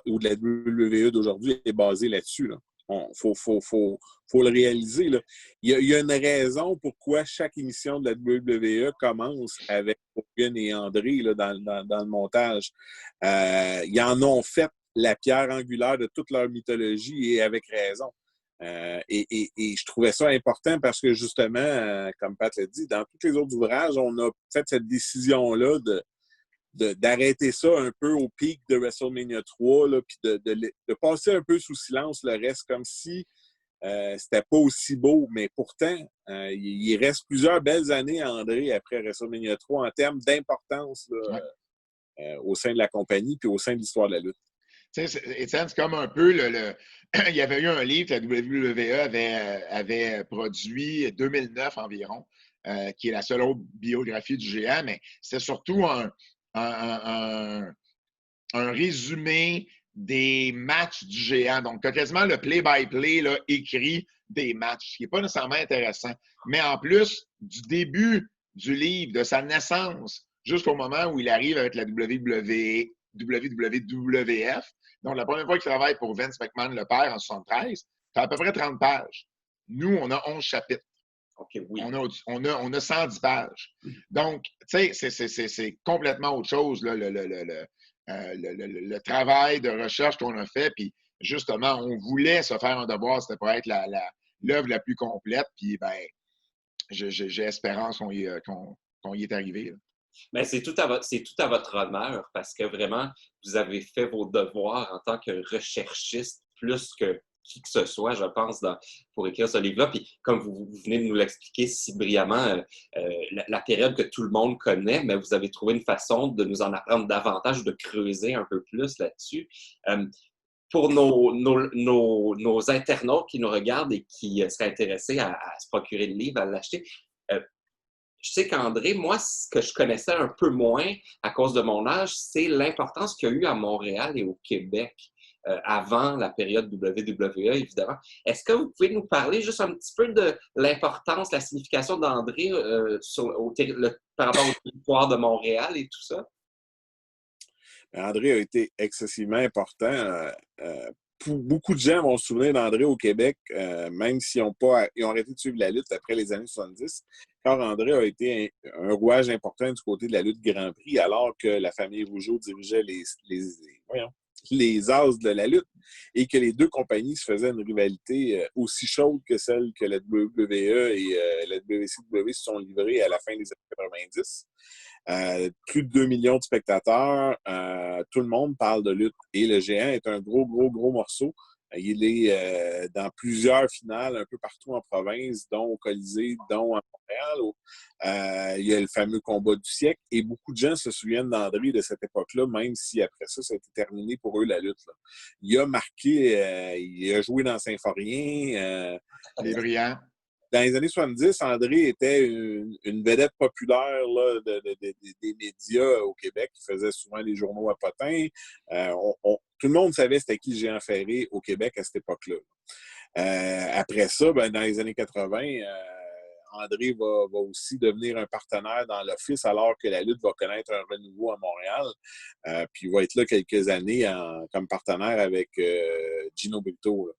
ou de la WWE d'aujourd'hui est basée là-dessus. Là. Faut le réaliser. Là. Il y a une raison pourquoi chaque émission de la WWE commence avec Hogan et André là, dans le montage. Ils en ont fait la pierre angulaire de toute leur mythologie et avec raison. Et je trouvais ça important parce que justement, comme Pat l'a dit, dans tous les autres ouvrages, on a fait cette décision-là d'arrêter ça un peu au pic de WrestleMania 3, là, puis de passer un peu sous silence le reste, comme si c'était pas aussi beau. Mais pourtant, il reste plusieurs belles années à André après WrestleMania 3 en termes d'importance là, au sein de la compagnie puis au sein de l'histoire de la lutte. Tu sais, Étienne, c'est comme un peu il y avait eu un livre que la WWE avait produit 2009 environ, qui est la seule autre biographie du géant, mais c'était surtout un résumé des matchs du géant. Donc, tu as quasiment le play-by-play là, écrit des matchs, ce qui n'est pas nécessairement intéressant. Mais en plus, du début du livre, de sa naissance, jusqu'au moment où il arrive avec la WWF, donc la première fois qu'il travaille pour Vince McMahon, le père, en 73, tu as à peu près 30 pages. Nous, on a 11 chapitres. OK, oui. On a 110 pages. Donc, tu sais, c'est complètement autre chose, là, le travail de recherche qu'on a fait. Puis, justement, on voulait se faire un devoir, c'était pour être l'œuvre la plus complète. Puis, ben, j'ai espérance qu'on y est arrivé. Mais c'est tout à votre honneur parce que vraiment, vous avez fait vos devoirs en tant que recherchiste plus que qui que ce soit, je pense, pour écrire ce livre-là. Puis comme vous venez de nous l'expliquer si brillamment, la période que tout le monde connaît, mais vous avez trouvé une façon de nous en apprendre davantage ou de creuser un peu plus là-dessus. pour nos internautes qui nous regardent et qui seraient intéressés à se procurer le livre, à l'acheter, je sais qu'André, moi, ce que je connaissais un peu moins à cause de mon âge, c'est l'importance qu'il y a eu à Montréal et au Québec avant la période WWE, évidemment. Est-ce que vous pouvez nous parler juste un petit peu de l'importance, la signification d'André par rapport au territoire de Montréal et tout ça? André a été excessivement important. Beaucoup de gens vont se souvenir d'André au Québec, même s'ils ont arrêté de suivre la lutte après les années 70, car André a été un rouage important du côté de la lutte Grand Prix, alors que la famille Rougeau dirigeait les as de la lutte et que les deux compagnies se faisaient une rivalité aussi chaude que celle que la WWE et la WCW se sont livrées à la fin des années 90. Plus de 2 millions de spectateurs, tout le monde parle de lutte. Et le géant est un gros morceau. Il est dans plusieurs finales un peu partout en province, dont au Colisée, dont à Montréal. Il y a le fameux combat du siècle. Et beaucoup de gens se souviennent d'André de cette époque-là, même si après ça, ça a été terminé pour eux, la lutte. Là. Il a marqué, il a joué dans Saint-Forien. Les brillants. Dans les années 70, André était une vedette populaire là, des médias au Québec. Il faisait souvent les journaux à potins. Tout le monde savait c'était qui le Géant Ferré au Québec à cette époque-là. Après ça, dans les années 80, André va aussi devenir un partenaire dans l'Office alors que la lutte va connaître un renouveau à Montréal. Puis il va être là quelques années comme partenaire avec Gino Brito. Là.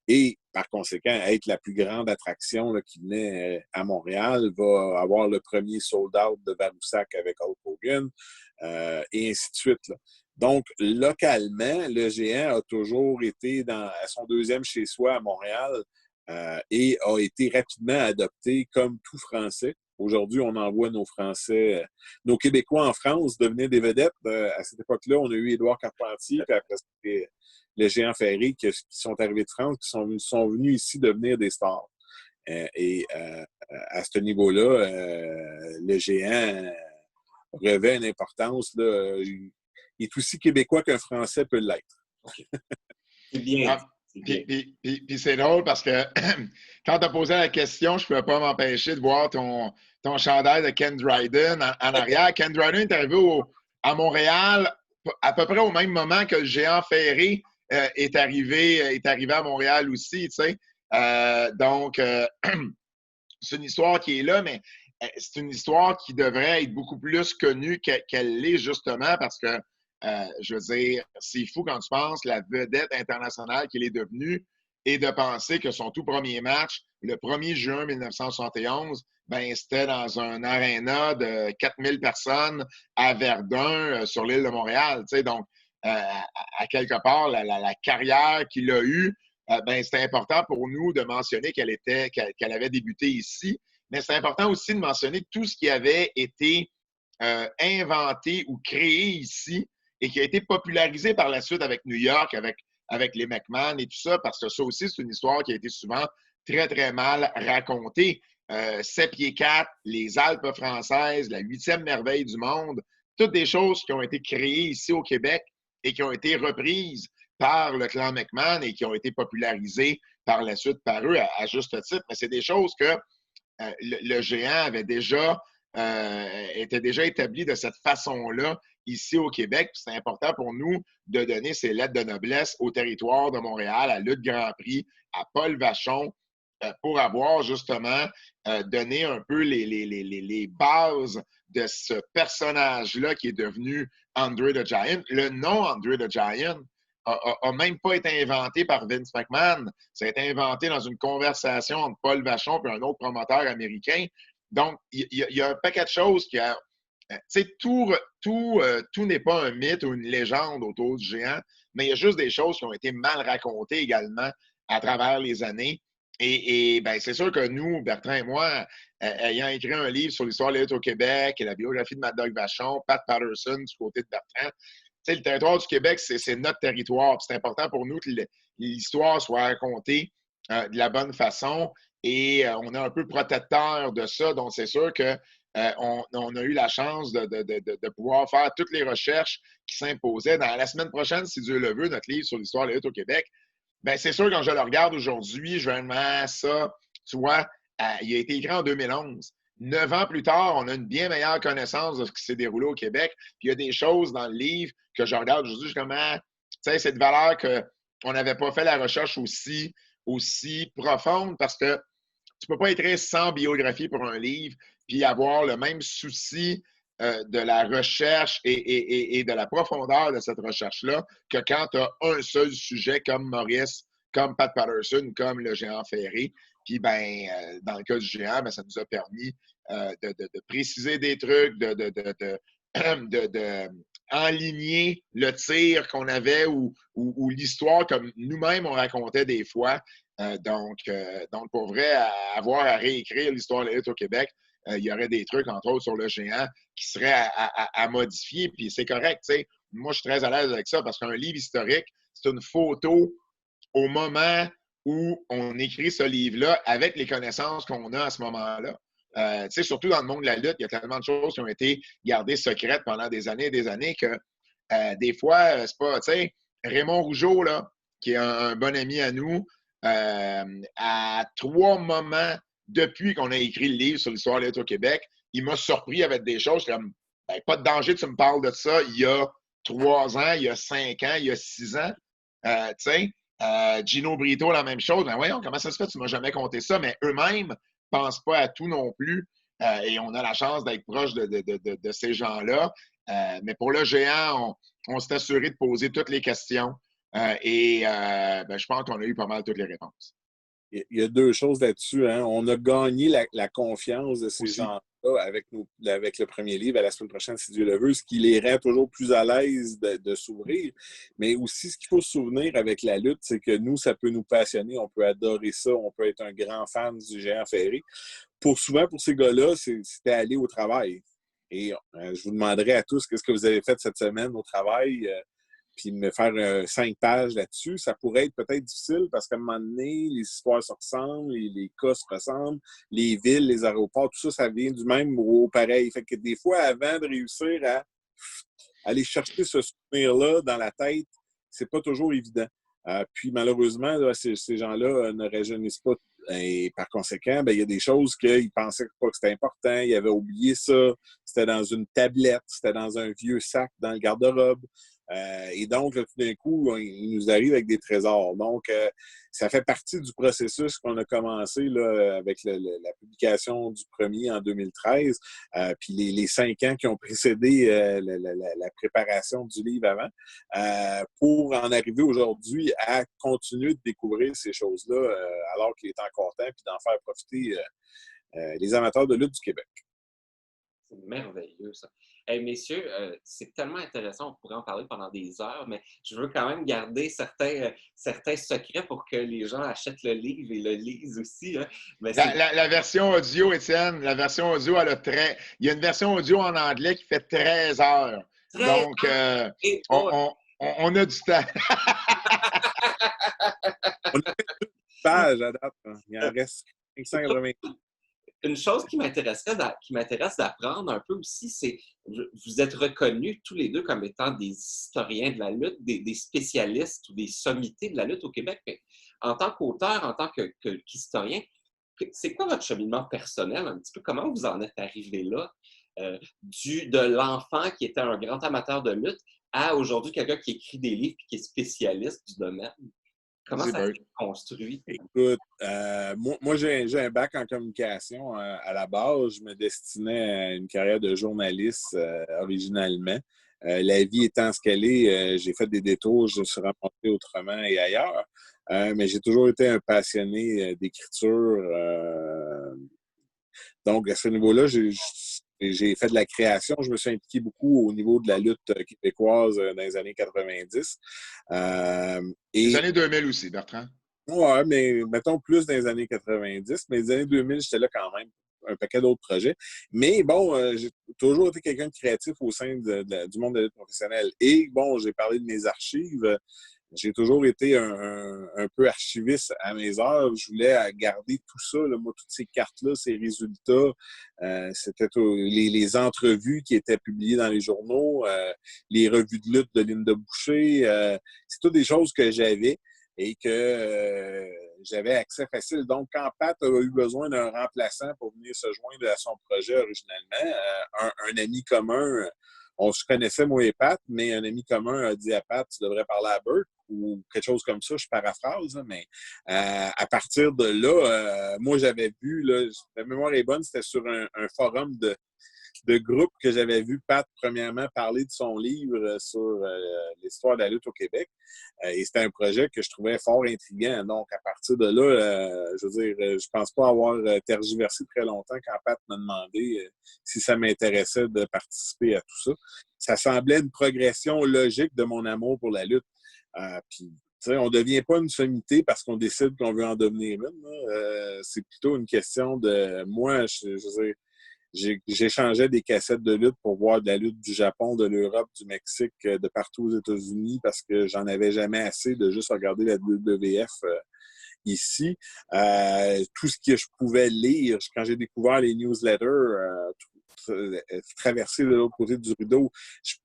Et par conséquent, être la plus grande attraction là, qui venait à Montréal, va avoir le premier sold-out de Varoussac avec Hulk Hogan, et ainsi de suite. Là. Donc, localement, le géant a toujours été à son deuxième chez-soi à Montréal et a été rapidement adopté comme tout Français. Aujourd'hui, on envoie nos Français, nos Québécois en France devenaient des vedettes. À cette époque-là, on a eu Édouard Carpentier, puis après, c'était le Géant Ferré qui sont arrivés de France, qui sont venus ici devenir des stars. À ce niveau-là, le Géant revêt une importance. Là, il est aussi québécois qu'un Français peut l'être. C'est bien. Puis c'est drôle parce que quand tu as posé la question, je ne pouvais pas m'empêcher de voir ton chandail de Ken Dryden en arrière. Ken Dryden est arrivé à Montréal à peu près au même moment que le Géant Ferré est arrivé à Montréal aussi. Tu sais. Donc, c'est une histoire qui est là, mais c'est une histoire qui devrait être beaucoup plus connue qu'elle l'est justement parce que je veux dire, c'est fou quand tu penses la vedette internationale qu'il est devenue et de penser que son tout premier match, le 1er juin 1971, c'était dans un aréna de 4000 personnes à Verdun, sur l'île de Montréal. Tu sais, donc, à quelque part, la carrière qu'il a eue, c'était important pour nous de mentionner qu'elle avait débuté ici, mais c'est important aussi de mentionner que tout ce qui avait été inventé ou créé ici et qui a été popularisé par la suite avec New York, avec les McMahon et tout ça, parce que ça aussi, c'est une histoire qui a été souvent très, très mal racontée. 7 pieds 4, les Alpes françaises, la 8e merveille du monde, toutes des choses qui ont été créées ici au Québec et qui ont été reprises par le clan McMahon et qui ont été popularisées par la suite par eux à juste titre. Mais c'est des choses que le géant avait était déjà établi de cette façon-là ici au Québec. C'est important pour nous de donner ces lettres de noblesse au territoire de Montréal, à Lutte Grand Prix, à Paul Vachon, pour avoir justement donné un peu les bases de ce personnage-là qui est devenu Andre the Giant. Le nom Andre the Giant a même pas été inventé par Vince McMahon. Ça a été inventé dans une conversation entre Paul Vachon et un autre promoteur américain. Donc, il y a un paquet de choses qui a... Tu sais, tout n'est pas un mythe ou une légende autour du géant, mais il y a juste des choses qui ont été mal racontées également à travers les années. Et c'est sûr que nous, Bertrand et moi, ayant écrit un livre sur l'histoire de la lutte au Québec et la biographie de Mad Dog Vachon, Pat Patterson du côté de Bertrand, tu sais, le territoire du Québec, c'est notre territoire. C'est important pour nous que l'histoire soit racontée de la bonne façon. Et on est un peu protecteur de ça. Donc, c'est sûr que on a eu la chance de pouvoir faire toutes les recherches qui s'imposaient. Dans la semaine prochaine, si Dieu le veut, notre livre sur l'histoire de la lutte au Québec, ben c'est sûr, quand je le regarde aujourd'hui, je vraiment ça, tu vois, il a été écrit en 2011. 9 ans plus tard, on a une bien meilleure connaissance de ce qui s'est déroulé au Québec. Puis il y a des choses dans le livre que je regarde aujourd'hui, je suis comme, tu sais, c'est de valeur qu'on n'avait pas fait la recherche aussi profonde parce que tu ne peux pas écrire 100 biographies pour un livre puis avoir le même souci de la recherche et de la profondeur de cette recherche-là que quand tu as un seul sujet comme Maurice, comme Pat Patterson, comme le géant Ferré. Puis, dans le cas du géant, ça nous a permis de préciser des trucs, de enligner le tir qu'on avait ou l'histoire comme nous-mêmes on racontait des fois. Donc, pour vrai, avoir à réécrire l'histoire de la lutte au Québec, il y aurait des trucs, entre autres, sur le géant qui seraient à modifier, puis c'est correct, tu sais. Moi, je suis très à l'aise avec ça parce qu'un livre historique, c'est une photo au moment où on écrit ce livre-là avec les connaissances qu'on a à ce moment-là. Tu sais, surtout dans le monde de la lutte, il y a tellement de choses qui ont été gardées secrètes pendant des années et des années que des fois, c'est pas, tu sais, Raymond Rougeau, là, qui est un bon ami à nous, à 3 moments depuis qu'on a écrit le livre sur l'histoire de la lutte au Québec, il m'a surpris avec des choses comme, pas de danger, tu me parles de ça il y a 3 ans, il y a 5 ans, il y a 6 ans. Tu sais, Gino Brito, la même chose. Voyons, comment ça se fait, tu ne m'as jamais compté ça, mais eux-mêmes ne pensent pas à tout non plus. Et on a la chance d'être proche de ces gens-là. Mais pour le géant, on s'est assuré de poser toutes les questions. Je pense qu'on a eu pas mal toutes les réponses. Il y a 2 choses là-dessus. Hein. On a gagné la confiance de ces gens-là avec le premier livre à la semaine prochaine, si Dieu le veut, ce qui les rend toujours plus à l'aise de s'ouvrir. Mais aussi, ce qu'il faut se souvenir avec la lutte, c'est que nous, ça peut nous passionner, on peut adorer ça, on peut être un grand fan du géant Ferré. Souvent, pour ces gars-là, c'était aller au travail. Et je vous demanderai à tous qu'est-ce que vous avez fait cette semaine au travail. Puis me faire 5 pages là-dessus, ça pourrait être peut-être difficile parce qu'à un moment donné, les histoires se ressemblent, les cas se ressemblent, les villes, les aéroports, tout ça, ça vient du même au pareil. Fait que des fois, avant de réussir à aller chercher ce souvenir-là dans la tête, c'est pas toujours évident. Puis malheureusement, là, ces gens-là ne rajeunissent pas. Et par conséquent, il y a des choses qu'ils pensaient pas que c'était important, ils avaient oublié ça, c'était dans une tablette, c'était dans un vieux sac dans le garde-robe. Et donc, là, tout d'un coup, il nous arrive avec des trésors. Donc, ça fait partie du processus qu'on a commencé là, avec la publication du premier en 2013, puis les 5 ans qui ont précédé la préparation du livre avant, pour en arriver aujourd'hui à continuer de découvrir ces choses-là alors qu'il est encore temps, puis d'en faire profiter les amateurs de lutte du Québec. C'est merveilleux, ça. Hey, messieurs, c'est tellement intéressant, on pourrait en parler pendant des heures, mais je veux quand même garder certains secrets pour que les gens achètent le livre et le lisent aussi. Hein. Mais la version audio, Étienne, la version audio, il y a une version audio en anglais qui fait 13 heures. Donc, on a du temps. On a fait une page à date. Hein. Il en reste 580. Une chose qui m'intéresse d'apprendre un peu aussi, c'est vous êtes reconnus tous les deux comme étant des historiens de la lutte, des spécialistes ou des sommités de la lutte au Québec. Mais en tant qu'auteur, en tant qu'historien, c'est quoi votre cheminement personnel un petit peu? Comment vous en êtes arrivé là? De l'enfant qui était un grand amateur de lutte à aujourd'hui quelqu'un qui écrit des livres et qui est spécialiste du domaine. Comment ça s'est construit? Écoute, moi j'ai un bac en communication à la base. Je me destinais à une carrière de journaliste originalement. La vie étant ce qu'elle est, j'ai fait des détours, je suis rencontré autrement et ailleurs. Mais j'ai toujours été un passionné d'écriture. Donc, à ce niveau-là, j'ai fait de la création. Je me suis impliqué beaucoup au niveau de la lutte québécoise dans les années 90. Les années 2000 aussi, Bertrand. Oui, mais mettons plus dans les années 90. Mais les années 2000, j'étais là quand même. Un paquet d'autres projets. Mais bon, j'ai toujours été quelqu'un de créatif au sein du monde de la lutte professionnelle. Et bon, j'ai parlé de mes archives. j'ai toujours été un peu archiviste à mes heures. Je voulais garder tout ça, là, moi, toutes ces cartes-là, ces résultats. C'était les entrevues qui étaient publiées dans les journaux, les revues de lutte de Linda Boucher. C'est toutes des choses que j'avais et que j'avais accès facile. Donc, quand Pat a eu besoin d'un remplaçant pour venir se joindre à son projet originalement, un ami commun, on se connaissait, moi et Pat, mais un ami commun a dit à Pat, tu devrais parler à Bert ou quelque chose comme ça, je paraphrase, hein, mais à partir de là, moi, j'avais vu, là, la mémoire est bonne, c'était sur un forum de groupe que j'avais vu Pat, premièrement, parler de son livre sur l'histoire de la lutte au Québec. Et c'était un projet que je trouvais fort intriguant. Donc, à partir de là, je veux dire, je pense pas avoir tergiversé très longtemps quand Pat m'a demandé si ça m'intéressait de participer à tout ça. Ça semblait une progression logique de mon amour pour la lutte. Puis, on ne devient pas une sommité parce qu'on décide qu'on veut en devenir une. C'est plutôt une question de... Moi, je veux dire, j'échangeais des cassettes de lutte pour voir de la lutte du Japon, de l'Europe, du Mexique, de partout aux États-Unis parce que j'en avais jamais assez de juste regarder la WWF ici. Tout ce que je pouvais lire, quand j'ai découvert les newsletters, traverser de l'autre côté du rideau,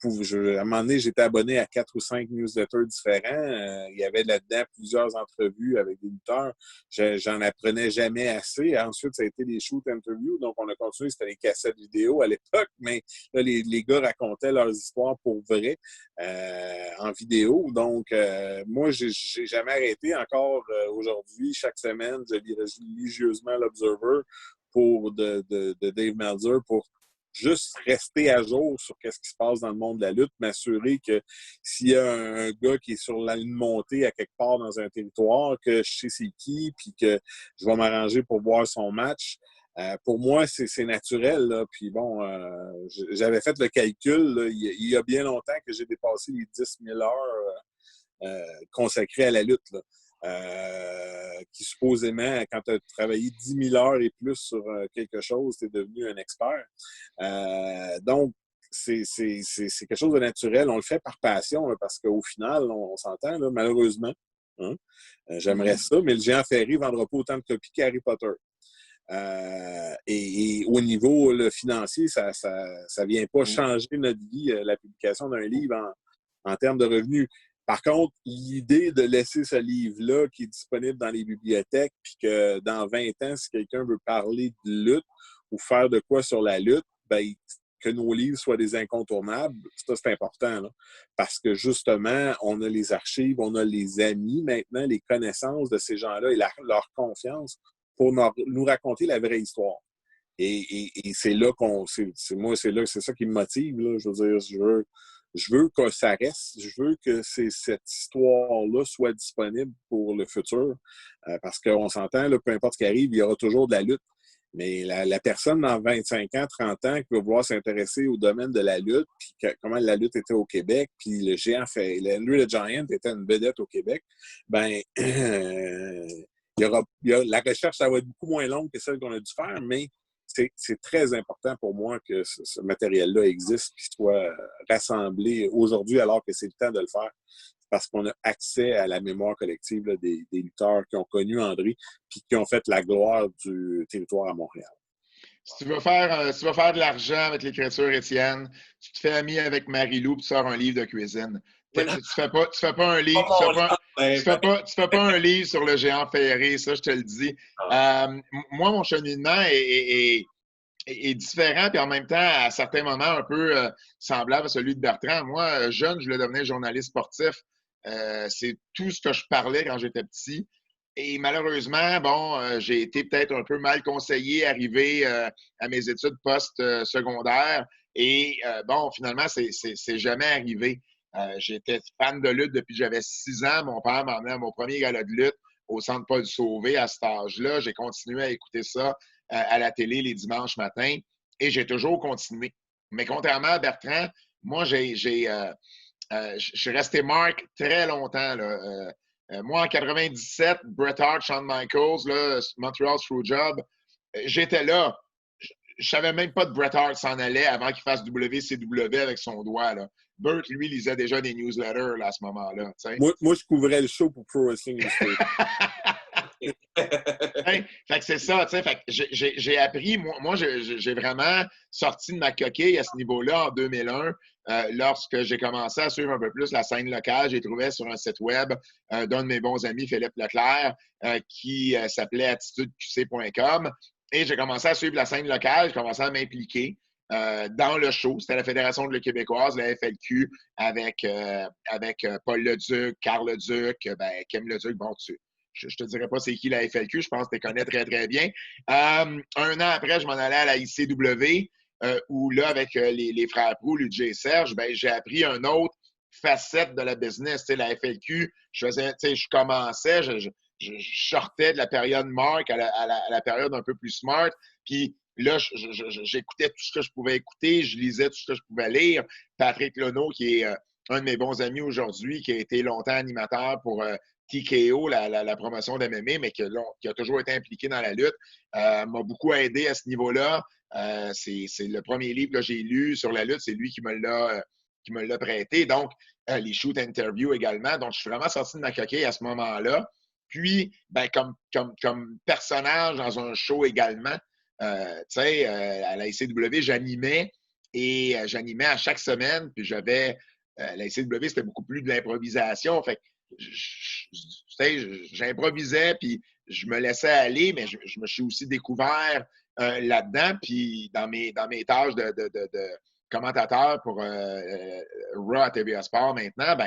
à un moment donné, j'étais abonné à 4 ou 5 newsletters différents. Il y avait là-dedans plusieurs entrevues avec des lutteurs. J'en apprenais jamais assez. Ensuite, ça a été des shoot interviews. Donc, on a continué. C'était les cassettes vidéo à l'époque, mais là, les gars racontaient leurs histoires pour vrai en vidéo. Donc, moi, j'ai jamais arrêté. Encore aujourd'hui, chaque semaine, je lis religieusement l'Observer de Dave Meltzer pour juste rester à jour sur ce qui se passe dans le monde de la lutte, m'assurer que s'il y a un gars qui est sur la ligne montée à quelque part dans un territoire, que je sais c'est qui, puis que je vais m'arranger pour voir son match. Pour moi, c'est naturel. Là. Puis bon, j'avais fait le calcul. Là, il y a bien longtemps que j'ai dépassé les 10 000 heures consacrées à la lutte. Là. Qui supposément, quand tu as travaillé 10 000 heures et plus sur quelque chose, tu es devenu un expert. Donc, c'est quelque chose de naturel. On le fait par passion, là, parce qu'au final, on s'entend, là, malheureusement. Hein? J'aimerais ça, mais le géant ferré ne vendra pas autant de copies qu'Harry Potter. Et au niveau financier, ça vient pas changer notre vie, la publication d'un livre en termes de revenus. Par contre, l'idée de laisser ce livre-là qui est disponible dans les bibliothèques, puis que dans 20 ans, si quelqu'un veut parler de lutte ou faire de quoi sur la lutte, ben, que nos livres soient des incontournables, ça, c'est important. Là, parce que justement, on a les archives, on a les amis maintenant, les connaissances de ces gens-là et leur confiance pour nous raconter la vraie histoire. Et c'est là c'est ça qui me motive. Là. Je veux dire, je veux que ça reste. Je veux que cette histoire-là soit disponible pour le futur. Parce qu'on s'entend, là, peu importe ce qui arrive, il y aura toujours de la lutte. Mais la personne dans 25 ans, 30 ans, qui va vouloir s'intéresser au domaine de la lutte, puis comment la lutte était au Québec, puis le géant fait, Andrew the Giant était une vedette au Québec, ben, la recherche, ça va être beaucoup moins longue que celle qu'on a dû faire, mais c'est très important pour moi que ce matériel-là existe et soit rassemblé aujourd'hui alors que c'est le temps de le faire. Parce qu'on a accès à la mémoire collective là, des lutteurs qui ont connu André puis qui ont fait la gloire du territoire à Montréal. Si tu veux faire de l'argent avec l'écriture, Étienne, tu te fais ami avec Marie-Lou et tu sors un livre de cuisine. Tu fais pas un livre, tu fais pas un livre sur le géant ferré, ça je te le dis. Moi, mon cheminement est différent, puis en même temps, à certains moments, un peu semblable à celui de Bertrand. Moi, jeune, je voulais devenir journaliste sportif. C'est tout ce que je parlais quand j'étais petit. Et malheureusement, bon, j'ai été peut-être un peu mal conseillé arrivé à mes études post-secondaires. Et bon, finalement, c'est jamais arrivé. J'étais fan de lutte depuis que j'avais 6 ans. Mon père m'a emmené à mon premier gala de lutte au Centre Paul Sauvé à cet âge-là. J'ai continué à écouter ça à la télé les dimanches matins et j'ai toujours continué. Mais contrairement à Bertrand, moi, je suis resté Mark très longtemps. Là. Moi, en 97, Bret Hart, Shawn Michaels, là, Montreal Screwjob, j'étais là. Je savais même pas que Bret Hart s'en allait avant qu'il fasse WCW avec son doigt. Là. Burt, lui, lisait déjà des newsletters là, à ce moment-là. Moi, je couvrais le show pour Pro Wrestling Illustrated. Fait que c'est ça, tu sais. Fait que j'ai appris, moi j'ai vraiment sorti de ma coquille à ce niveau-là en 2001, lorsque j'ai commencé à suivre un peu plus la scène locale. J'ai trouvé sur un site web d'un de mes bons amis, Philippe Leclerc, qui s'appelait attitudeqc.com. Et j'ai commencé à suivre la scène locale, j'ai commencé à m'impliquer dans le show. C'était la Fédération de la québécoise, la FLQ, avec Paul Leduc, Carl Leduc, Kim Leduc, bon, je te dirais pas c'est qui la FLQ, je pense que tu les connais très, très bien. Un an après, je m'en allais à la ICW, où là, avec les frères Proulx, Luc et Serge, j'ai appris une autre facette de la business. Tu sais, la FLQ, je commençais, je sortais de la période Mark à la période un peu plus smart. Puis là, j'écoutais tout ce que je pouvais écouter, je lisais tout ce que je pouvais lire. Patrick Lono, qui est un de mes bons amis aujourd'hui, qui a été longtemps animateur pour TKO, la promotion d'MMA, mais qui a toujours été impliqué dans la lutte, m'a beaucoup aidé à ce niveau-là. C'est le premier livre que j'ai lu sur la lutte, c'est lui qui me l'a prêté. Donc, les shoot interviews également. Donc, je suis vraiment sorti de ma coquille à ce moment-là. Puis, comme personnage dans un show également, à la ICW, j'animais à chaque semaine. Puis j'avais, la ICW, c'était beaucoup plus de l'improvisation. Fait j'improvisais, puis je me laissais aller, mais je me suis aussi découvert là-dedans. Puis dans mes tâches de commentateur pour Raw à TVA Sport maintenant,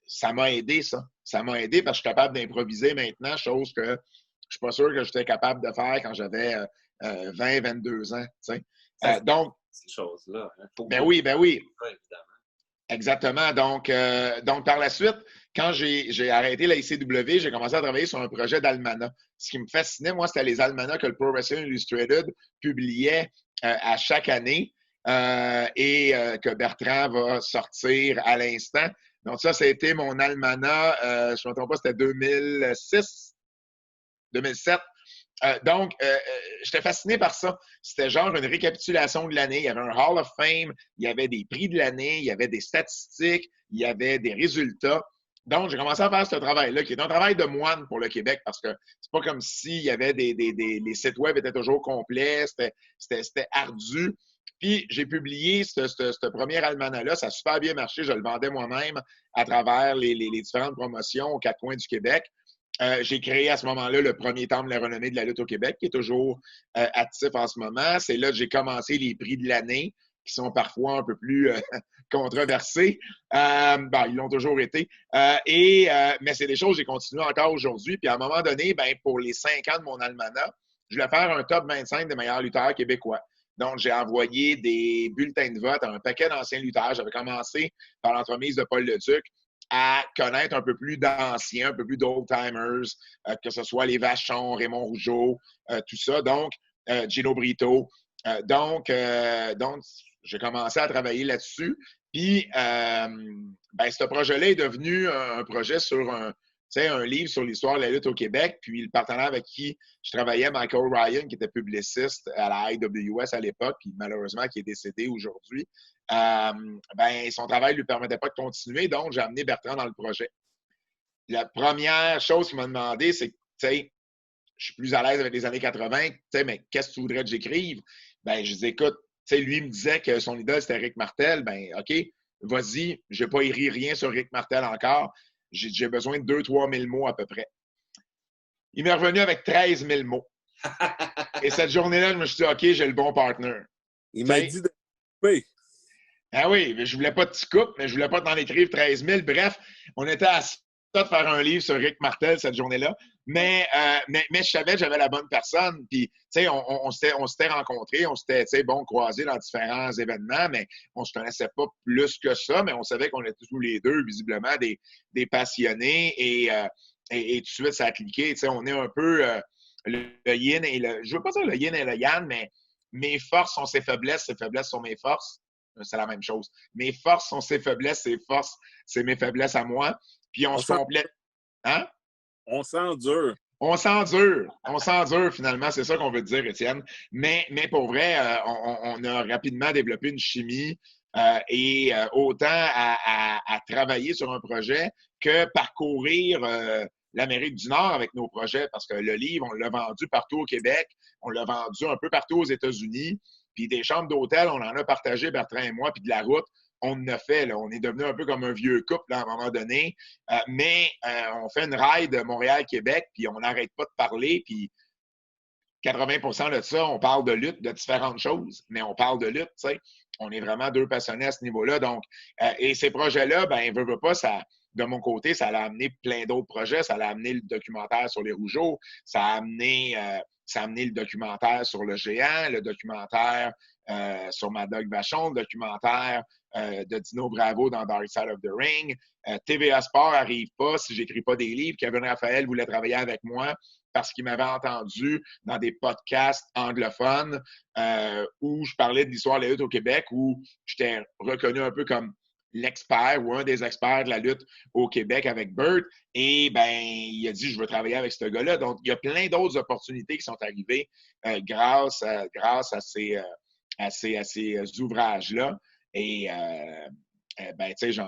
ça m'a aidé, ça. Ça m'a aidé parce que je suis capable d'improviser maintenant, chose que je ne suis pas sûr que j'étais capable de faire quand j'avais 20, 22 ans. Donc, ces choses-là. Hein. Oui. Ouais, évidemment. Exactement. Donc, par la suite, quand j'ai arrêté la ICW, j'ai commencé à travailler sur un projet d'almanach. Ce qui me fascinait, moi, c'était les almanachs que le Pro Wrestling Illustrated publiait à chaque année et que Bertrand va sortir à l'instant. Donc, ça a été mon almanach, je ne me trompe pas, c'était 2006, 2007. Donc, j'étais fasciné par ça. C'était genre une récapitulation de l'année. Il y avait un Hall of Fame, il y avait des prix de l'année, il y avait des statistiques, il y avait des résultats. Donc, j'ai commencé à faire ce travail-là, qui est un travail de moine pour le Québec, parce que c'est pas comme s'il y avait les sites web étaient toujours complets, c'était ardu. Puis, j'ai publié ce premier almanach-là. Ça a super bien marché. Je le vendais moi-même à travers les différentes promotions aux quatre coins du Québec. J'ai créé à ce moment-là le premier temple de la renommée de la lutte au Québec, qui est toujours actif en ce moment. C'est là que j'ai commencé les prix de l'année, qui sont parfois un peu plus controversés. Ils l'ont toujours été. Mais c'est des choses que j'ai continué encore aujourd'hui. Puis à un moment donné, pour les 5 ans de mon almanach, je voulais faire un top 25 des meilleurs lutteurs québécois. Donc, j'ai envoyé des bulletins de vote à un paquet d'anciens lutteurs. J'avais commencé par l'entremise de Paul Leduc à connaître un peu plus d'anciens, un peu plus d'old-timers, que ce soit les Vachon, Raymond Rougeau, tout ça. Donc, Gino Brito. Donc, j'ai commencé à travailler là-dessus. Puis, ce projet-là est devenu un projet sur un livre sur l'histoire de la lutte au Québec. Puis, le partenaire avec qui je travaillais, Michael Ryan, qui était publiciste à la IWS à l'époque, puis malheureusement qui est décédé aujourd'hui, son travail ne lui permettait pas de continuer. Donc, j'ai amené Bertrand dans le projet. La première chose qu'il m'a demandé, c'est que, je suis plus à l'aise avec les années 80, mais qu'est-ce que tu voudrais que j'écrive? Je dis, écoute, lui me disait que son idole, c'était Rick Martel. OK, vas-y, je n'ai pas écrit rien sur Rick Martel encore. J'ai besoin de 2-3 000 mots à peu près. Il m'est revenu avec 13 000 mots. Et cette journée-là, je me suis dit, OK, j'ai le bon partner. Il m'a dit de couper. Ah oui, mais je voulais pas de petit coupe, mais je voulais pas t'en écrire 13 000. Bref, on était à ça de faire un livre sur Rick Martel cette journée-là. Mais je savais que j'avais la bonne personne. Puis, on s'était rencontrés, on s'était, croisés dans différents événements, mais on se connaissait pas plus que ça. Mais on savait qu'on était tous les deux, visiblement, des passionnés. Et tout de suite, ça a cliqué. On est un peu le yin et le... Je veux pas dire le yin et le yang, mais mes forces sont ses faiblesses sont mes forces. C'est la même chose. Mes forces sont ses faiblesses c'est mes faiblesses à moi. Puis on se complète. Hein? On s'endure. On s'endure, finalement. C'est ça qu'on veut dire, Étienne. Mais pour vrai, on a rapidement développé une chimie. autant à travailler sur un projet que parcourir l'Amérique du Nord avec nos projets, parce que le livre, on l'a vendu partout au Québec, on l'a vendu un peu partout aux États-Unis, puis des chambres d'hôtel, on en a partagé, Bertrand et moi, puis de la route, on en a fait. Là. On est devenu un peu comme un vieux couple là, à un moment donné, mais on fait une ride Montréal-Québec, puis on n'arrête pas de parler, puis 80% de ça, on parle de lutte, de différentes choses, mais on parle de lutte, tu sais. On est vraiment deux passionnés à ce niveau-là. Donc, et ces projets-là, ben, veut pas, ça, de mon côté, ça a amené plein d'autres projets. Ça a amené le documentaire sur les Rougeaux, ça a amené le documentaire sur le géant, le documentaire sur Mad Dog Vachon, le documentaire de Dino Bravo dans Dark Side of the Ring. TVA Sport n'arrive pas si j'écris pas des livres. Kevin Raphaël voulait travailler avec moi parce qu'il m'avait entendu dans des podcasts anglophones où je parlais de l'histoire de la lutte au Québec, où j'étais reconnu un peu comme l'expert ou un des experts de la lutte au Québec avec Burt. Et ben, il a dit, je veux travailler avec ce gars-là. Donc, il y a plein d'autres opportunités qui sont arrivées grâce à ces ouvrages-là. Et ben, tu sais,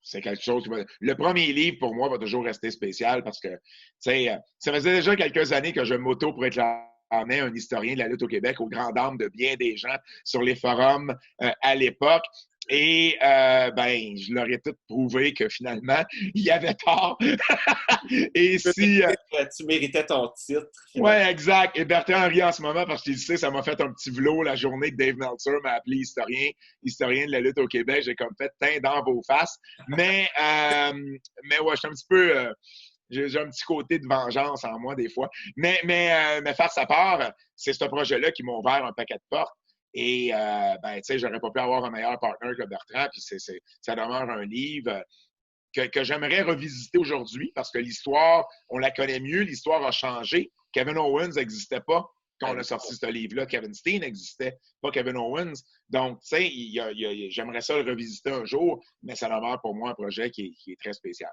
c'est quelque chose qui va... Le premier livre, pour moi, va toujours rester spécial parce que, tu sais, ça faisait déjà quelques années que je m'auto-proclamais un historien de la lutte au Québec, aux grandes dames de bien des gens sur les forums à l'époque. Et ben, je leur ai tout prouvé que finalement, il y avait tort. Et si... Tu méritais ton titre. Oui, exact. Et Bertrand rit en ce moment parce qu'il sait, ça m'a fait un petit vlog la journée que Dave Meltzer m'a appelé historien de la lutte au Québec. J'ai comme fait teint dans vos faces. Mais ouais, je suis un petit peu... j'ai un petit côté de vengeance en moi des fois. Mais face à part, c'est ce projet-là qui m'a ouvert un paquet de portes. Et, ben, tu sais, j'aurais pas pu avoir un meilleur partner que Bertrand, puis ça demeure un livre que j'aimerais revisiter aujourd'hui parce que l'histoire, on la connaît mieux, l'histoire a changé. Kevin Owens n'existait pas quand on a sorti ce livre-là. Kevin Steen n'existait pas, Kevin Owens. Donc, tu sais, j'aimerais ça le revisiter un jour, mais ça demeure pour moi un projet qui est très spécial.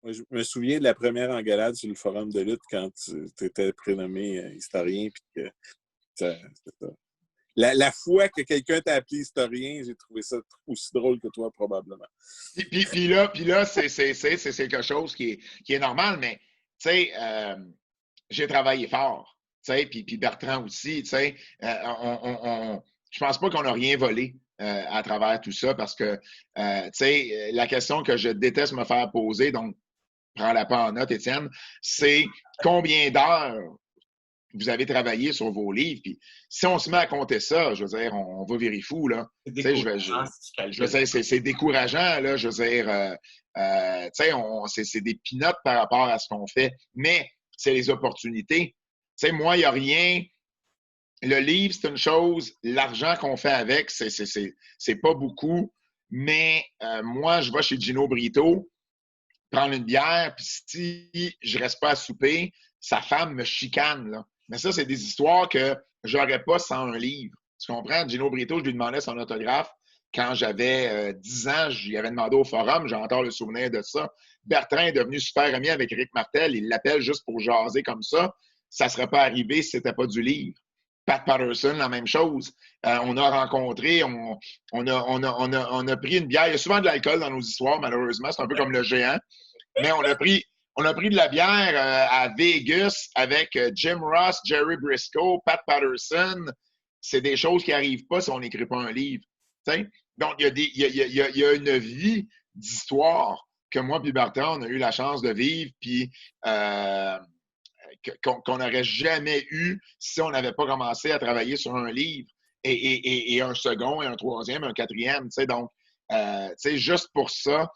Je me souviens de la première engueulade sur le forum de lutte quand tu étais prénommé historien, puis que c'est ça. La fois que quelqu'un t'a appelé historien, j'ai trouvé ça aussi drôle que toi, probablement. Puis là, c'est quelque chose qui est normal, mais tu sais, j'ai travaillé fort, tu sais, puis Bertrand aussi, tu sais, je pense pas qu'on a rien volé à travers tout ça parce que, tu sais, la question que je déteste me faire poser, donc prends-la pas en note, Étienne, c'est combien d'heures vous avez travaillé sur vos livres. Puis si on se met à compter ça, je veux dire, on va virer fou, là. C'est décourageant, là. Je veux dire, tu sais, c'est des peanuts par rapport à ce qu'on fait. Mais c'est les opportunités. Tu sais, moi, il n'y a rien. Le livre, c'est une chose. L'argent qu'on fait avec, c'est pas beaucoup. Mais moi, je vais chez Gino Brito prendre une bière, puis si je reste pas à souper, sa femme me chicane, là. Mais ça, c'est des histoires que j'aurais pas sans un livre. Tu comprends? Gino Brito, je lui demandais son autographe quand j'avais 10 ans. Je lui avais demandé au forum. J'ai encore le souvenir de ça. Bertrand est devenu super ami avec Rick Martel. Il l'appelle juste pour jaser comme ça. Ça ne serait pas arrivé si ce n'était pas du livre. Pat Patterson, la même chose. On a rencontré, on a pris une bière. Il y a souvent de l'alcool dans nos histoires, malheureusement. C'est un peu comme le géant. Mais on a pris de la bière à Vegas avec Jim Ross, Jerry Briscoe, Pat Patterson. C'est des choses qui n'arrivent pas si on n'écrit pas un livre. T'sais? Donc, il y a une vie d'histoire que moi et Bertrand, on a eu la chance de vivre, puis qu'on n'aurait jamais eu si on n'avait pas commencé à travailler sur un livre et un second, et un troisième, un quatrième. Donc, juste pour ça,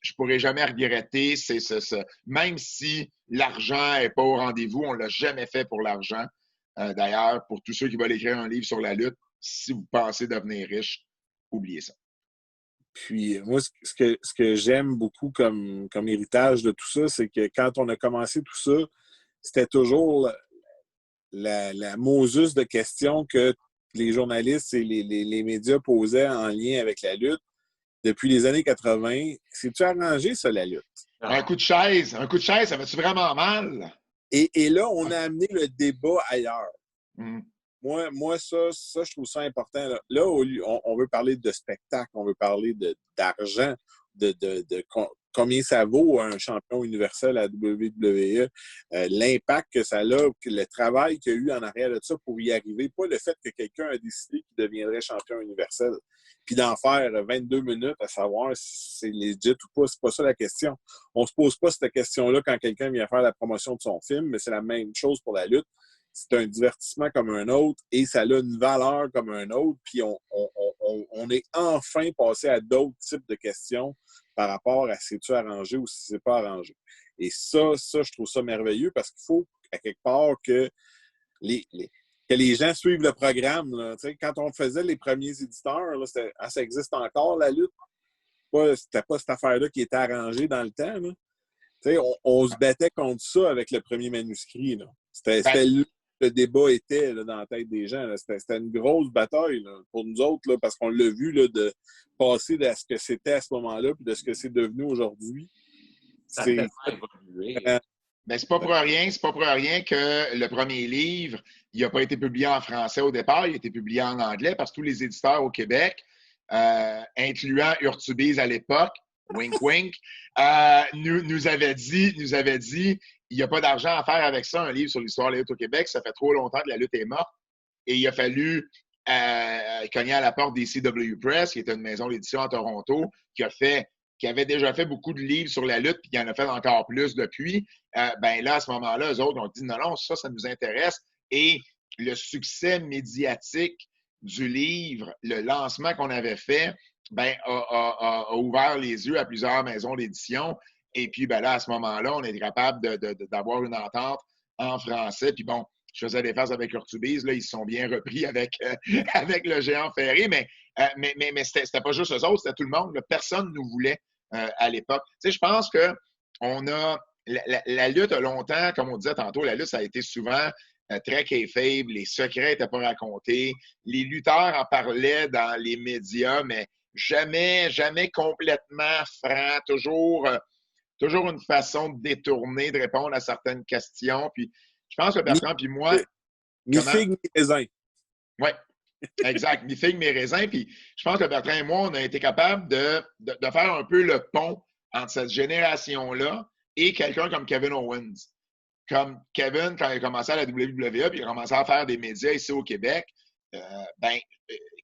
je pourrais jamais regretter. Même si l'argent n'est pas au rendez-vous, on ne l'a jamais fait pour l'argent. D'ailleurs, pour tous ceux qui veulent écrire un livre sur la lutte, si vous pensez devenir riche, oubliez ça. Puis moi, ce que j'aime beaucoup comme héritage de tout ça, c'est que quand on a commencé tout ça, c'était toujours la mosus de questions que les journalistes et les médias posaient en lien avec la lutte. Depuis les années 80, c'est-tu arrangé, ça, la lutte? Un coup de chaise, ça fait-tu vraiment mal? Et là, on a amené le débat ailleurs. Moi ça, je trouve ça important. Là on veut parler de spectacle, on veut parler d'argent, combien ça vaut un champion universel à la WWE, l'impact que ça a, le travail qu'il y a eu en arrière de ça pour y arriver, pas le fait que quelqu'un a décidé qu'il deviendrait champion universel, puis d'en faire 22 minutes à savoir si c'est legit ou pas, c'est pas ça la question. On se pose pas cette question-là quand quelqu'un vient faire la promotion de son film, mais c'est la même chose pour la lutte. C'est un divertissement comme un autre et ça a une valeur comme un autre. Puis on est enfin passé à d'autres types de questions par rapport à si c'est-tu arrangé ou si c'est pas arrangé. Et ça, je trouve ça merveilleux parce qu'il faut, à quelque part, que les gens suivent le programme. Là. Quand on faisait les premiers éditeurs, là, ça existe encore, la lutte. C'était pas cette affaire-là qui était arrangée dans le temps. Là. On se battait contre ça avec le premier manuscrit. Là. C'était là que le débat était là, dans la tête des gens. Là. C'était une grosse bataille là, pour nous autres, là, parce qu'on l'a vu là, de passer de ce que c'était à ce moment-là puis de ce que c'est devenu aujourd'hui. Ça a tellement évolué. Mais c'est pas pour rien que le premier livre, il n'a pas été publié en français au départ, il a été publié en anglais parce que tous les éditeurs au Québec, incluant Urtubise à l'époque, wink wink, nous avait dit, il n'y a pas d'argent à faire avec ça, un livre sur l'histoire de la lutte au Québec, ça fait trop longtemps que la lutte est morte. Et il a fallu cogner à la porte des CW Press, qui était une maison d'édition à Toronto, qui avait déjà fait beaucoup de livres sur la lutte, puis qui en a fait encore plus depuis. Ben là, à ce moment-là, eux autres ont dit non, ça nous intéresse. Et le succès médiatique du livre, le lancement qu'on avait fait, ben, a ouvert les yeux à plusieurs maisons d'édition. Et puis, ben là, à ce moment-là, on est capable d'avoir une entente en français. Puis bon, je faisais des phases avec Urtubise, là, ils se sont bien repris avec le Géant Ferré, mais c'était pas juste eux autres, c'était tout le monde. Là. Personne ne nous voulait à l'époque. Tu sais, je pense que on a la lutte a longtemps, comme on disait tantôt, la lutte, ça a été souvent très kayfabe, les secrets n'étaient pas racontés, les lutteurs en parlaient dans les médias, mais jamais complètement franc, toujours une façon de détourner, de répondre à certaines questions. Puis je pense que Bertrand puis moi... Mi-figue, mi-raisin. Oui, exact. Mi-figue, mi-raisin. Puis je pense que Bertrand et moi, on a été capables de faire un peu le pont entre cette génération-là et quelqu'un comme Kevin Owens. Comme Kevin, quand il a commencé à la WWE, puis il a commencé à faire des médias ici au Québec,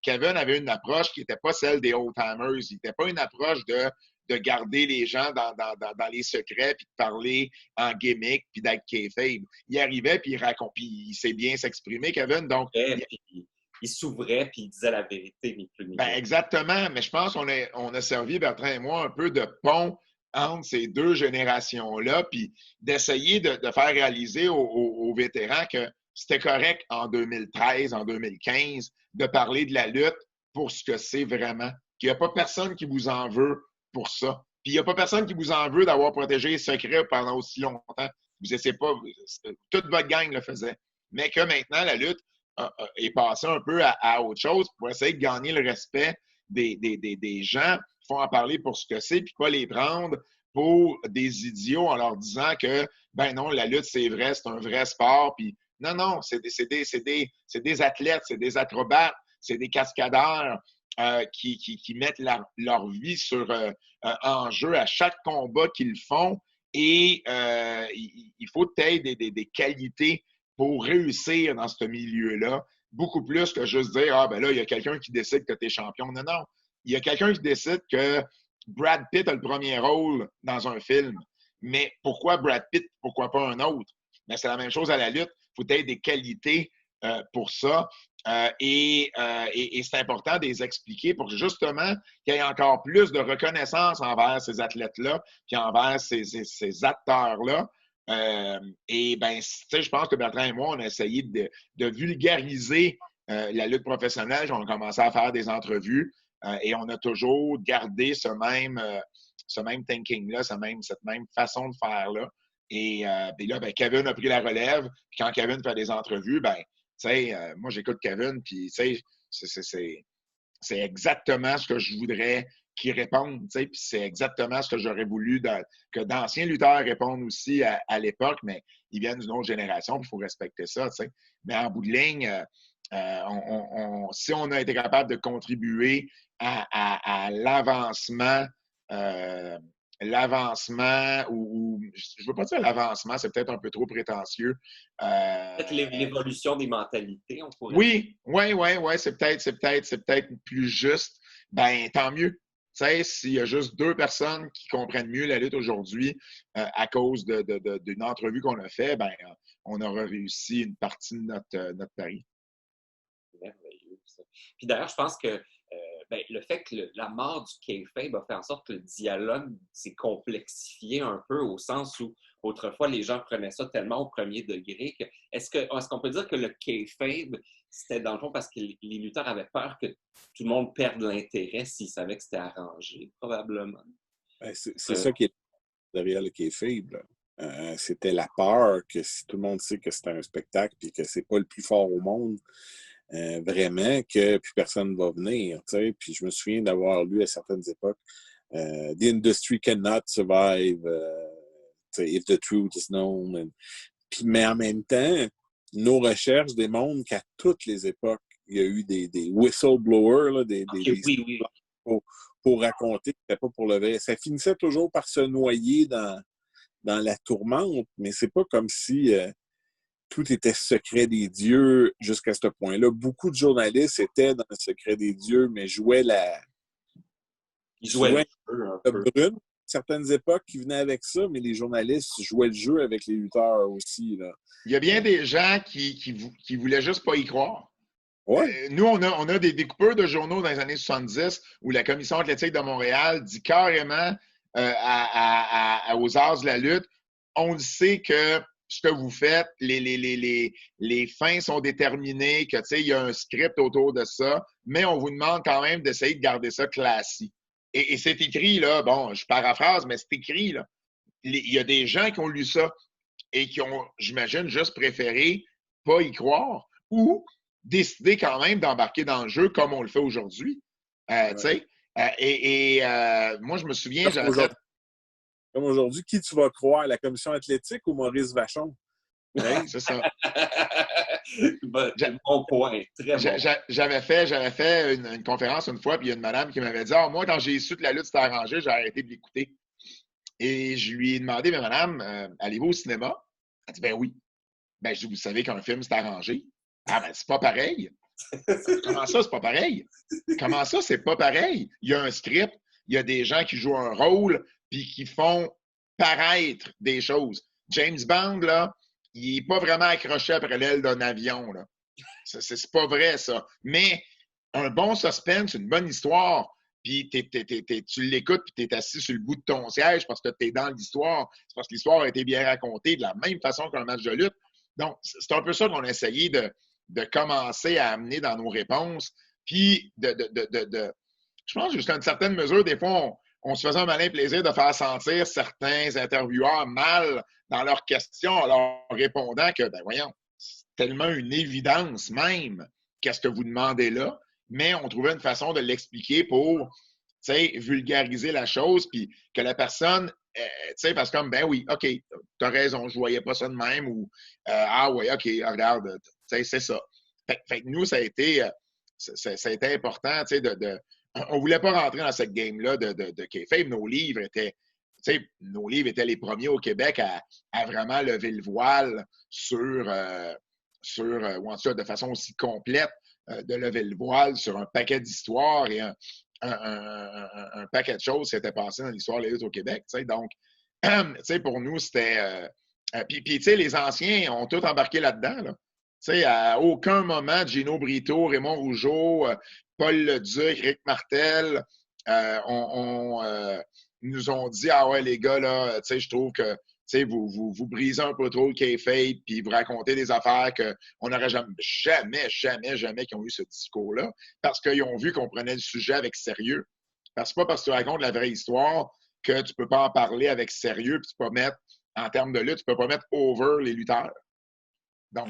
Kevin avait une approche qui n'était pas celle des old-timers. Il n'était pas une approche de garder les gens dans les secrets, puis de parler en gimmick, puis d'être kayfabe. Il arrivait, puis il sait bien s'exprimer, Kevin. Donc, il s'ouvrait, puis il disait la vérité, ni plus ni moins. Exactement, mais je pense qu'on a servi, Bertrand et moi, un peu de pont entre ces deux générations-là, puis d'essayer de faire réaliser aux vétérans que c'était correct en 2013, en 2015, de parler de la lutte pour ce que c'est vraiment. Qu'il n'y a pas personne qui vous en veut pour ça. Puis il n'y a pas personne qui vous en veut d'avoir protégé les secrets pendant aussi longtemps. Vous essayez pas, toute votre gang le faisait. Mais que maintenant, la lutte est passée un peu à autre chose pour essayer de gagner le respect des gens. Il faut en parler pour ce que c'est, puis pas les prendre pour des idiots en leur disant que, ben non, la lutte, c'est vrai, c'est un vrai sport. Puis non, c'est des athlètes, c'est des acrobates, c'est des cascadeurs qui mettent leur vie en jeu à chaque combat qu'ils font. Et il faut peut-être des qualités pour réussir dans ce milieu-là, beaucoup plus que juste dire, ah ben là, il y a quelqu'un qui décide que tu es champion. Non. Il y a quelqu'un qui décide que Brad Pitt a le premier rôle dans un film. Mais pourquoi Brad Pitt? Pourquoi pas un autre? Mais c'est la même chose à la lutte. Il faut peut-être des qualités pour ça. Et c'est important de les expliquer pour justement qu'il y ait encore plus de reconnaissance envers ces athlètes-là, puis envers ces acteurs-là. Et ben, tu sais, je pense que Bertrand et moi, on a essayé de vulgariser la lutte professionnelle. On a commencé à faire des entrevues et on a toujours gardé ce même thinking-là, cette même façon de faire-là. Et puis là, ben, Kevin a pris la relève. Puis quand Kevin fait des entrevues, ben, tu sais, moi, j'écoute Kevin, puis tu sais, c'est exactement ce que je voudrais qu'il réponde, tu sais, puis c'est exactement ce que j'aurais voulu que d'anciens lutteurs répondent aussi à l'époque, mais ils viennent d'une autre génération, puis il faut respecter ça, tu sais. Mais en bout de ligne, Si on a été capable de contribuer à l'avancement, ou je ne veux pas dire l'avancement, c'est peut-être un peu trop prétentieux. Peut-être l'évolution des mentalités, on pourrait dire. Oui, c'est peut-être plus juste. Ben, tant mieux. Tu sais, s'il y a juste 2 personnes qui comprennent mieux la lutte aujourd'hui à cause d'une entrevue qu'on a fait, ben, on aura réussi une partie de notre pari. Merveilleux, ça. Puis d'ailleurs, je pense que ben, le fait que la mort du kayfabe a fait en sorte que le dialogue s'est complexifié un peu au sens où autrefois les gens prenaient ça tellement au premier degré que est-ce qu'on peut dire que le kayfabe c'était dans le fond parce que les lutteurs avaient peur que tout le monde perde l'intérêt s'ils savaient que c'était arrangé, probablement. Ben, c'est ça qui est derrière le kayfabe, là. C'était la peur que si tout le monde sait que c'est un spectacle et que c'est pas le plus fort au monde, vraiment, que plus personne ne va venir. T'sais. Puis je me souviens d'avoir lu à certaines époques The industry cannot survive if the truth is known. Puis, mais en même temps, nos recherches démontrent qu'à toutes les époques, il y a eu des whistleblowers, là, Oui. Pour raconter que c'était pas pour le vrai. Ça finissait toujours par se noyer dans la tourmente, mais c'est pas comme si tout était secret des dieux jusqu'à ce point-là. Beaucoup de journalistes étaient dans le secret des dieux, mais jouaient Ils jouaient le jeu un peu. brune. Certaines époques qui venaient avec ça, mais les journalistes jouaient le jeu avec les lutteurs aussi. Là. Il y a bien des gens qui voulaient juste pas y croire. Ouais. Nous, on a des découpeurs de journaux dans les années 70 où la Commission athlétique de Montréal dit carrément aux Arts de la lutte, on le sait que ce que vous faites, les fins sont déterminées, que il y a un script autour de ça, mais on vous demande quand même d'essayer de garder ça classique. Et c'est écrit, là, bon, je paraphrase, mais c'est écrit, là. Il y a des gens qui ont lu ça et qui ont, j'imagine, juste préféré pas y croire ou décider quand même d'embarquer dans le jeu comme on le fait aujourd'hui. Ouais. Moi, je me souviens, j'avais fait... Comme aujourd'hui, qui tu vas croire, la commission athlétique ou Maurice Vachon? Oui, c'est ça. Bon point, très bon. J'avais fait une conférence une fois, puis il y a une madame qui m'avait dit « moi, quand j'ai su que la lutte s'était arrangée, j'ai arrêté de l'écouter. » Et je lui ai demandé « Mais madame, allez-vous au cinéma? » Elle dit « Ben oui. » Ben, je dis « Vous savez qu'un film s'est arrangé? » Ah ben, c'est pas pareil. Comment ça, c'est pas pareil? Comment ça, c'est pas pareil? Il y a un script, il y a des gens qui jouent un rôle, puis qui font paraître des choses. James Bond, là, il n'est pas vraiment accroché après l'aile d'un avion, là. C'est pas vrai, ça. Mais un bon suspense, une bonne histoire, puis tu l'écoutes, puis tu es assis sur le bout de ton siège parce que tu es dans l'histoire. C'est parce que l'histoire a été bien racontée de la même façon qu'un match de lutte. Donc, c'est un peu ça qu'on a essayé de commencer à amener dans nos réponses. Puis, je pense jusqu'à une certaine mesure, des fois, on se faisait un malin plaisir de faire sentir certains intervieweurs mal dans leurs questions en leur répondant que, ben voyons, c'est tellement une évidence même qu'est-ce que vous demandez là, mais on trouvait une façon de l'expliquer pour, tu sais, vulgariser la chose, puis que la personne, tu sais, parce que comme, ben oui, OK, t'as raison, je voyais pas ça de même, ou, ah ouais, OK, regarde, tu sais, c'est ça. Fait que nous, ça a été important, tu sais, on voulait pas rentrer dans cette game-là de kayfabe. Nos livres étaient les premiers au Québec à vraiment lever le voile ou en tout cas de façon aussi complète, de lever le voile sur un paquet d'histoires et un paquet de choses qui s'étaient passées dans l'histoire de la lutte au Québec. T'sais. Donc, pour nous, c'était... Puis, les anciens ont tous embarqué là-dedans. Là. À aucun moment, Gino Brito, Raymond Rougeau, Paul Leduc, Rick Martel nous ont dit « Ah ouais, les gars, là, je trouve que vous brisez un peu trop le kayfabe puis vous racontez des affaires qu'on n'aurait jamais qui ont eu ce discours-là parce qu'ils ont vu qu'on prenait le sujet avec sérieux. Parce que c'est pas parce que tu racontes la vraie histoire que tu peux pas en parler avec sérieux puis tu peux pas mettre, en termes de lutte, tu peux pas mettre over les lutteurs. Donc,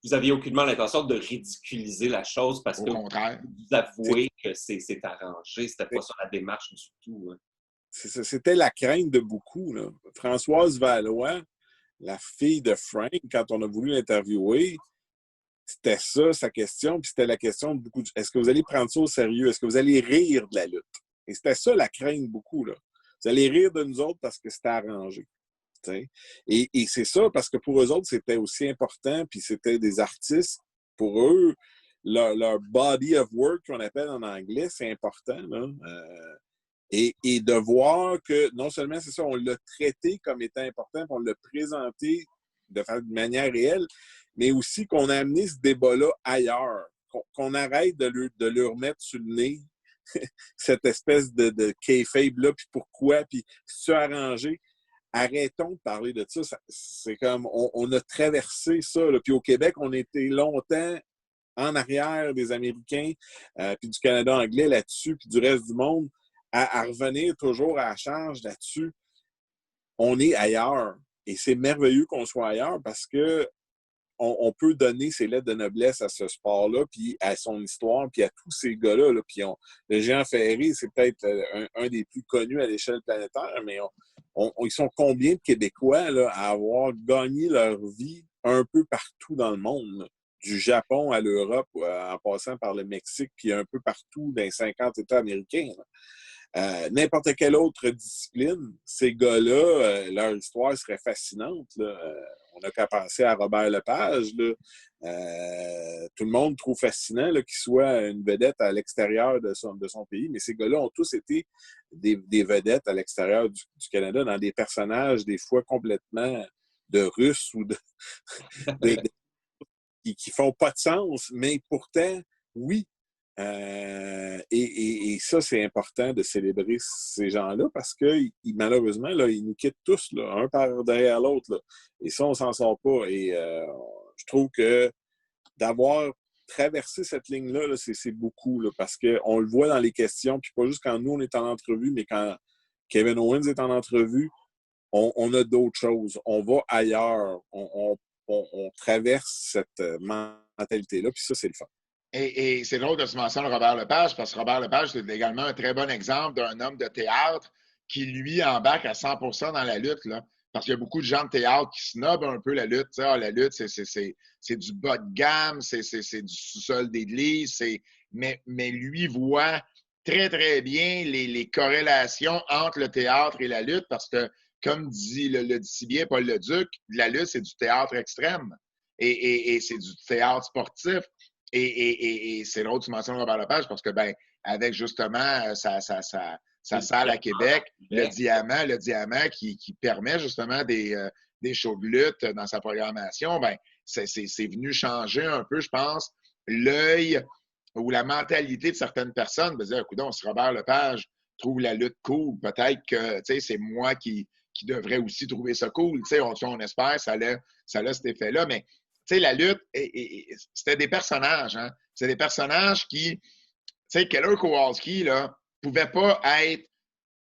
vous aviez aucunement l'intention de ridiculiser la chose parce au que contraire. vous avouez que c'est arrangé. C'était pas sur la démarche du tout. Hein. C'était la crainte de beaucoup. Là. Françoise Valois, la fille de Frank, quand on a voulu l'interviewer, C'était ça, sa question. Puis c'était la question de beaucoup. Est-ce que vous allez prendre ça au sérieux? Est-ce que vous allez rire de la lutte? Et c'était ça la crainte beaucoup, là. Vous allez rire de nous autres parce que c'était arrangé. Et c'est ça, parce que pour eux autres, c'était aussi important, puis c'était des artistes. Pour eux, leur body of work, qu'on appelle en anglais, c'est important, là. Et de voir que non seulement, c'est ça, on l'a traité comme étant important, puis on l'a présenté de manière réelle, mais aussi qu'on a amené ce débat-là ailleurs, qu'on arrête de le remettre sur le nez, cette espèce de kayfabe-là, puis pourquoi, puis c'est arrangé. Arrêtons de parler de ça. C'est comme, on a traversé ça, là. Puis au Québec, on était longtemps en arrière des Américains, puis du Canada anglais là-dessus, puis du reste du monde, à revenir toujours à la charge là-dessus. On est ailleurs. Et c'est merveilleux qu'on soit ailleurs parce que on peut donner ses lettres de noblesse à ce sport-là, puis à son histoire, puis à tous ces gars-là. Là. Puis le Géant Ferré, c'est peut-être un des plus connus à l'échelle planétaire, mais ils sont combien de Québécois là, à avoir gagné leur vie un peu partout dans le monde, là? Du Japon à l'Europe, en passant par le Mexique, puis un peu partout dans les 50 États américains. N'importe quelle autre discipline, ces gars-là, leur histoire serait fascinante. Là. On n'a qu'à penser à Robert Lepage. Là. Tout le monde trouve fascinant là, qu'il soit une vedette à l'extérieur de son pays, mais ces gars-là ont tous été des vedettes à l'extérieur du Canada dans des personnages des fois complètement de Russes ou qui font pas de sens, mais pourtant, oui. Et ça, c'est important de célébrer ces gens-là parce que malheureusement, là, ils nous quittent tous, là, un par derrière l'autre. Là. Et ça, on s'en sort pas. Et je trouve que d'avoir traversé cette ligne-là, là, c'est beaucoup. Là, parce qu'on le voit dans les questions, puis pas juste quand nous, on est en entrevue, mais quand Kevin Owens est en entrevue, on a d'autres choses. On va ailleurs. On traverse cette mentalité-là, puis ça, c'est le fun. Et c'est drôle que tu mentionnes Robert Lepage, parce que Robert Lepage, c'est également un très bon exemple d'un homme de théâtre qui, lui, embarque à 100% dans la lutte. Là. Parce qu'il y a beaucoup de gens de théâtre qui snobent un peu la lutte. Ah, la lutte, c'est du bas de gamme, c'est du sous-sol d'église. Mais lui voit très, très bien les corrélations entre le théâtre et la lutte, parce que, comme le dit si bien Paul Leduc, la lutte, c'est du théâtre extrême. Et c'est du théâtre sportif. Et c'est drôle que tu mentionnes Robert Lepage parce que, avec justement sa salle à Québec, le diamant qui permet justement des shows de lutte dans sa programmation, c'est venu changer un peu, je pense, l'œil ou la mentalité de certaines personnes de dire, écoute, si Robert Lepage trouve la lutte cool, peut-être que, c'est moi qui devrais aussi trouver ça cool. On espère, ça a cet effet-là, mais tu sais, la lutte, c'était des personnages, hein? C'est des personnages qui, tu sais, Keller Kowalski, là, pouvait pas être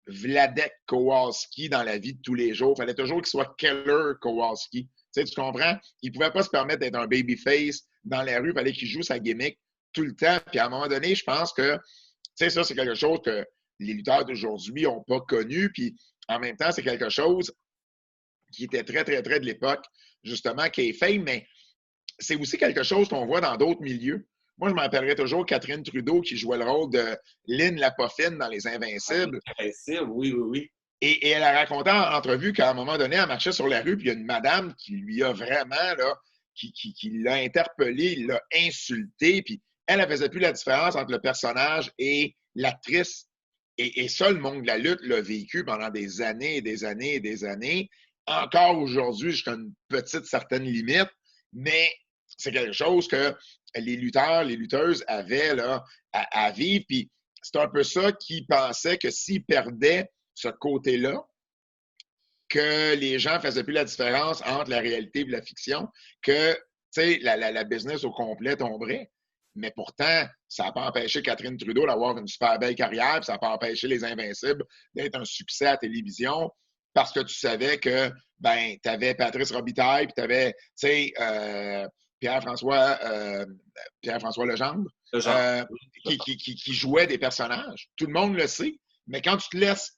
Vladek Kowalski dans la vie de tous les jours. Il fallait toujours qu'il soit Keller Kowalski. Tu sais, tu comprends? Il pouvait pas se permettre d'être un babyface dans la rue. Il fallait qu'il joue sa gimmick tout le temps. Puis à un moment donné, je pense que, tu sais, ça, c'est quelque chose que les lutteurs d'aujourd'hui n'ont pas connu. Puis en même temps, c'est quelque chose qui était très, très, très de l'époque, justement, kayfabe, mais c'est aussi quelque chose qu'on voit dans d'autres milieux. Moi, je m'appellerais toujours Catherine Trudeau qui jouait le rôle de Lynn la Poffine dans Les Invincibles. Invincible, oui. Et elle a raconté en entrevue qu'à un moment donné, elle marchait sur la rue, puis il y a une madame qui lui a vraiment, là, qui l'a interpellée, l'a insulté, puis elle faisait plus la différence entre le personnage et l'actrice. Et ça, le monde de la lutte l'a vécu pendant des années et des années et des années. Encore aujourd'hui, jusqu'à une petite certaine limite, mais c'est quelque chose que les lutteurs, les lutteuses avaient là, à vivre. Puis c'est un peu ça qu'ils pensaient que s'ils perdaient ce côté-là, que les gens ne faisaient plus la différence entre la réalité et la fiction, que la business au complet tomberait. Mais pourtant, ça n'a pas empêché Catherine Trudeau d'avoir une super belle carrière, puis ça n'a pas empêché Les Invincibles d'être un succès à la télévision, parce que tu savais que tu avais Patrice Robitaille, puis tu avais Pierre-François Legendre, qui jouait des personnages. Tout le monde le sait. Mais quand tu te laisses...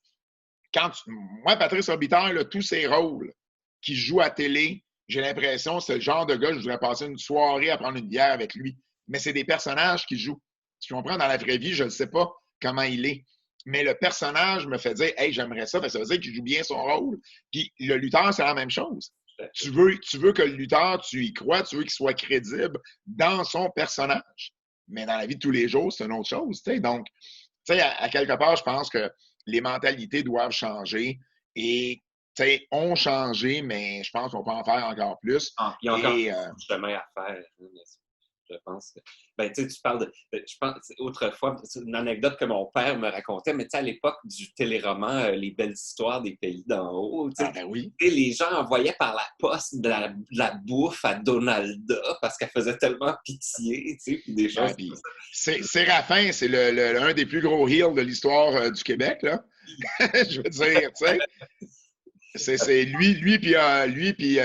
Moi, Patrice Robitaille, là, tous ses rôles qu'il joue à télé, j'ai l'impression que c'est le genre de gars que je voudrais passer une soirée à prendre une bière avec lui. Mais c'est des personnages qui jouent. Tu comprends? Dans la vraie vie, je ne sais pas comment il est. Mais le personnage me fait dire, hey, j'aimerais ça, parce que ça veut dire qu'il joue bien son rôle. Puis le lutteur, c'est la même chose. Tu veux que le lutteur, tu y crois, tu veux qu'il soit crédible dans son personnage. Mais dans la vie de tous les jours, c'est une autre chose. T'sais. Donc, à quelque part, je pense que les mentalités doivent changer et ont changé, mais je pense qu'on peut en faire encore plus. Il y a encore du chemin à faire. Je pense que. Ben, tu parles de. Je pense, autrefois, c'est une anecdote que mon père me racontait, mais à l'époque du téléroman Les belles histoires des pays d'en haut, oui. Les gens envoyaient par la poste de la bouffe à Donalda parce qu'elle faisait tellement pitié, puis des choses comme ça. Séraphin, c'est un des plus gros heels de l'histoire du Québec, là. Je veux dire, tu sais. C'est lui puis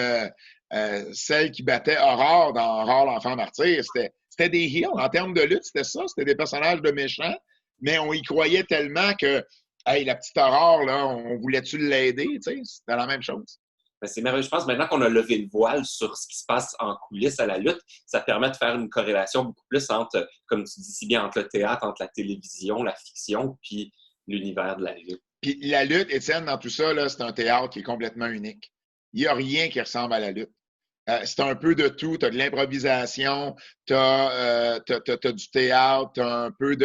celle qui battait Aurore dans Aurore l'enfant martyr, c'était des heels. En termes de lutte, c'était ça. C'était des personnages de méchants, mais on y croyait tellement que, hey, la petite Aurore, là, on voulait-tu l'aider? C'était la même chose. Ben, c'est merveilleux. Je pense que maintenant qu'on a levé le voile sur ce qui se passe en coulisses à la lutte, ça permet de faire une corrélation beaucoup plus entre, comme tu dis si bien, entre le théâtre, entre la télévision, la fiction, puis l'univers de la lutte. Puis la lutte, Étienne, dans tout ça, là, c'est un théâtre qui est complètement unique. Il n'y a rien qui ressemble à la lutte. C'est un peu de tout. Tu as de l'improvisation, tu as du théâtre, tu as un peu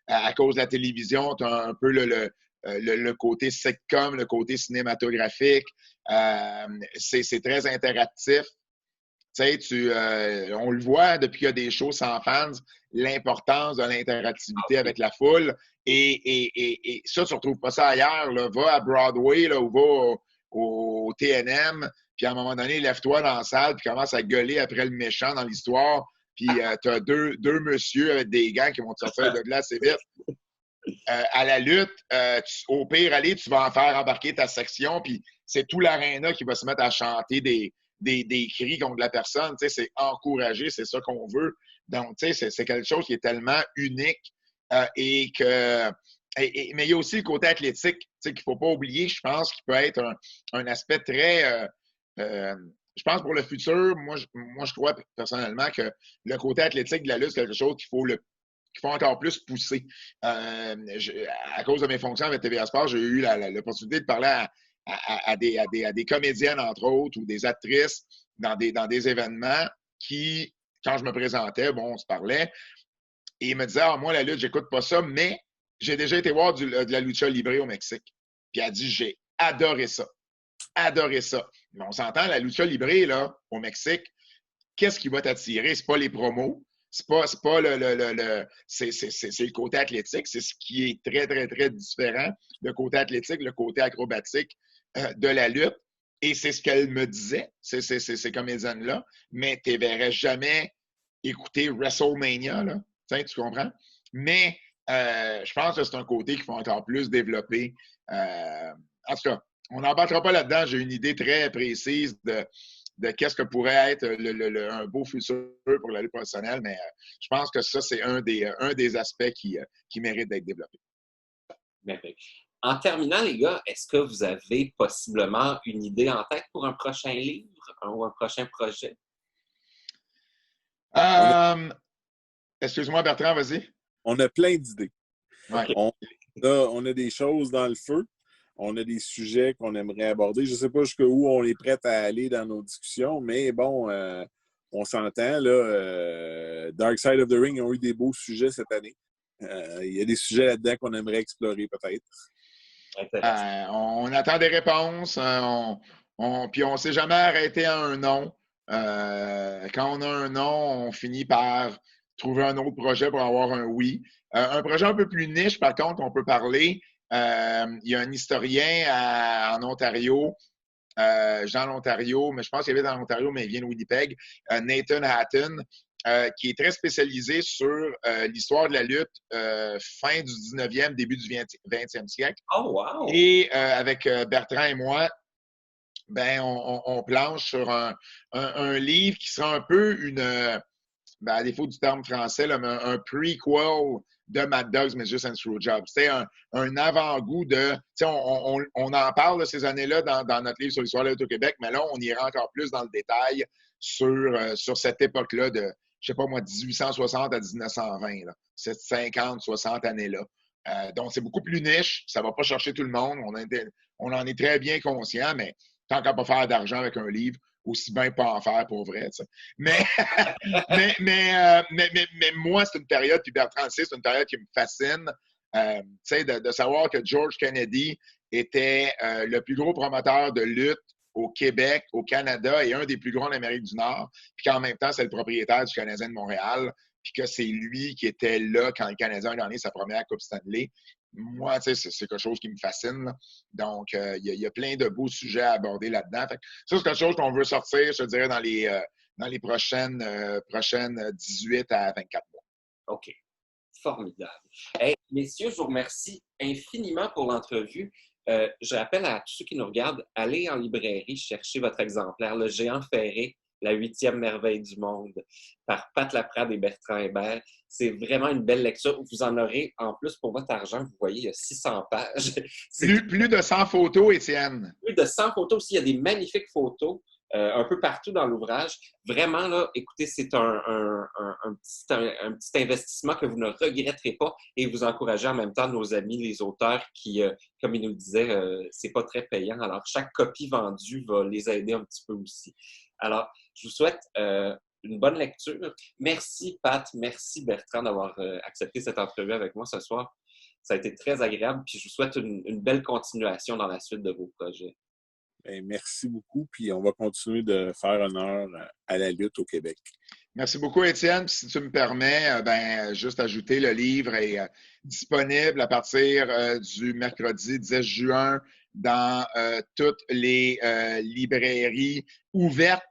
à cause de la télévision, tu as un peu le côté sitcom, le côté cinématographique. C'est très interactif. On le voit depuis qu'il y a des shows sans fans, l'importance de l'interactivité avec la foule. Et ça, tu ne retrouves pas ça ailleurs. Là. Va à Broadway là, ou va au TNM, puis à un moment donné, lève-toi dans la salle, puis commence à gueuler après le méchant dans l'histoire, puis tu as deux messieurs avec des gants qui vont te sortir de là assez vite. À la lutte, au pire, allez, tu vas en faire embarquer ta section, puis c'est tout l'aréna qui va se mettre à chanter des cris contre la personne. C'est encouragé, c'est ça qu'on veut. Donc, c'est quelque chose qui est tellement unique mais il y a aussi le côté athlétique qu'il ne faut pas oublier, je pense, qui peut être un aspect très... je pense pour le futur, moi, je crois personnellement que le côté athlétique de la lutte, c'est quelque chose qu'il faut encore plus pousser. À cause de mes fonctions avec TVA Sport, j'ai eu l'opportunité de parler à des comédiennes, entre autres, ou des actrices dans des événements qui, quand je me présentais, on se parlait, et ils me disaient, moi, la lutte, j'écoute pas ça, mais j'ai déjà été voir de la lucha libre au Mexique. Puis elle a dit, j'ai adoré ça. Adoré ça. Mais on s'entend, la lucha libre, là, au Mexique, qu'est-ce qui va t'attirer? C'est pas les promos. C'est pas c'est le côté athlétique. C'est ce qui est très, très, très différent. Le côté athlétique, le côté acrobatique de la lutte. Et c'est ce qu'elle me disait, ces comédiennes-là. Mais tu ne verrais jamais écouter WrestleMania, là. Tu comprends? Mais je pense que c'est un côté qu'il faut encore plus développer. En tout cas, on n'embarquera pas là-dedans. J'ai une idée très précise de qu'est-ce que pourrait être un beau futur pour la lutte professionnelle, mais je pense que ça, c'est un des aspects qui mérite d'être développé. Merveilleux. En terminant, les gars, est-ce que vous avez possiblement une idée en tête pour un prochain livre ou un prochain projet? Excuse-moi, Bertrand, vas-y. On a plein d'idées. Ouais. On a des choses dans le feu. On a des sujets qu'on aimerait aborder. Je ne sais pas jusqu'où on est prêt à aller dans nos discussions, mais bon, on s'entend. Là, Dark Side of the Ring ont eu des beaux sujets cette année. Il y a des sujets là-dedans qu'on aimerait explorer peut-être. On attend des réponses. Puis on ne s'est jamais arrêté à un non. Quand on a un non, on finit par trouver un autre projet pour avoir un oui. Un projet un peu plus niche, par contre, on peut parler. Il y a un historien en Ontario, Jean l'Ontario, mais je pense qu'il est dans l'Ontario, mais il vient de Winnipeg, Nathan Hatton, qui est très spécialisé sur l'histoire de la lutte fin du 19e, début du 20e siècle. Oh, wow! Et avec Bertrand et moi, on planche sur un livre qui sera un peu ben, à défaut du terme français, là, mais un prequel de Mad Dogs, Mischief and Screwjob. C'était un avant-goût de... On en parle de ces années-là dans notre livre sur l'histoire de l'Auto-Québec, mais là, on ira encore plus dans le détail sur cette époque-là de, je sais pas moi, 1860 à 1920, là, cette 50, 60 années-là. Donc, c'est beaucoup plus niche. Ça ne va pas chercher tout le monde. On en est très bien conscient, mais tant qu'à pas faire d'argent avec un livre, aussi bien pas en faire pour vrai. T'sais. Mais moi, c'est une période, puis Bertrand c'est une période qui me fascine. De savoir que George Kennedy était le plus gros promoteur de lutte au Québec, au Canada et un des plus grands en Amérique du Nord, puis qu'en même temps, c'est le propriétaire du Canadien de Montréal, puis que c'est lui qui était là quand le Canadien a gagné sa première Coupe Stanley. Moi, c'est quelque chose qui me fascine. Là. Donc, il y a plein de beaux sujets à aborder là-dedans. Fait que ça, c'est quelque chose qu'on veut sortir, je dirais, dans les prochaines 18 à 24 mois. OK. Formidable. Hey, messieurs, je vous remercie infiniment pour l'entrevue. Je rappelle à tous ceux qui nous regardent, allez en librairie chercher votre exemplaire, Le Géant Ferré, la 8e merveille du monde, par Pat Laprade et Bertrand Hébert. C'est vraiment une belle lecture. Vous en aurez, en plus, pour votre argent, vous voyez, il y a 600 pages. Plus de 100 photos, Étienne. Plus de 100 photos aussi. Il y a des magnifiques photos un peu partout dans l'ouvrage. Vraiment, là, écoutez, c'est un petit investissement que vous ne regretterez pas et vous encouragez en même temps nos amis, les auteurs qui, comme ils nous le disaient, c'est pas très payant. Alors, chaque copie vendue va les aider un petit peu aussi. Alors, je vous souhaite une bonne lecture. Merci, Pat. Merci, Bertrand, d'avoir accepté cette entrevue avec moi ce soir. Ça a été très agréable. Puis, je vous souhaite une belle continuation dans la suite de vos projets. Bien, merci beaucoup. Puis, on va continuer de faire honneur à la lutte au Québec. Merci beaucoup, Étienne. Puis, si tu me permets, juste ajouter, le livre est disponible à partir du mercredi 10 juin dans toutes les librairies ouvertes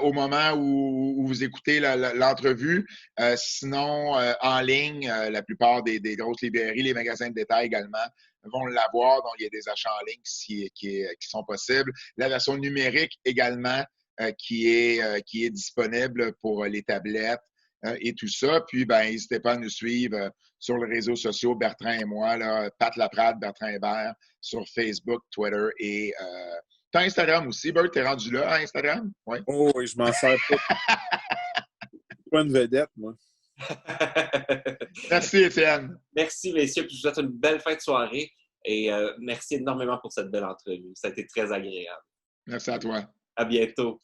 au moment où vous écoutez l'entrevue. Sinon, en ligne, la plupart des grosses librairies, les magasins de détail également, vont l'avoir. Donc, il y a des achats en ligne qui sont possibles. La version numérique également, qui est disponible pour les tablettes et tout ça. Puis, n'hésitez pas à nous suivre sur les réseaux sociaux, Bertrand et moi, là, Pat Laprade, Bertrand Hébert, sur Facebook, Twitter et t'as Instagram aussi. Bert, t'es rendu là à Instagram? Ouais. Oh oui, je m'en sers pas. Pas une vedette, moi. Merci, Étienne. Merci, messieurs. Puis je vous souhaite une belle fin de soirée et merci énormément pour cette belle entrevue. Ça a été très agréable. Merci à toi. À bientôt.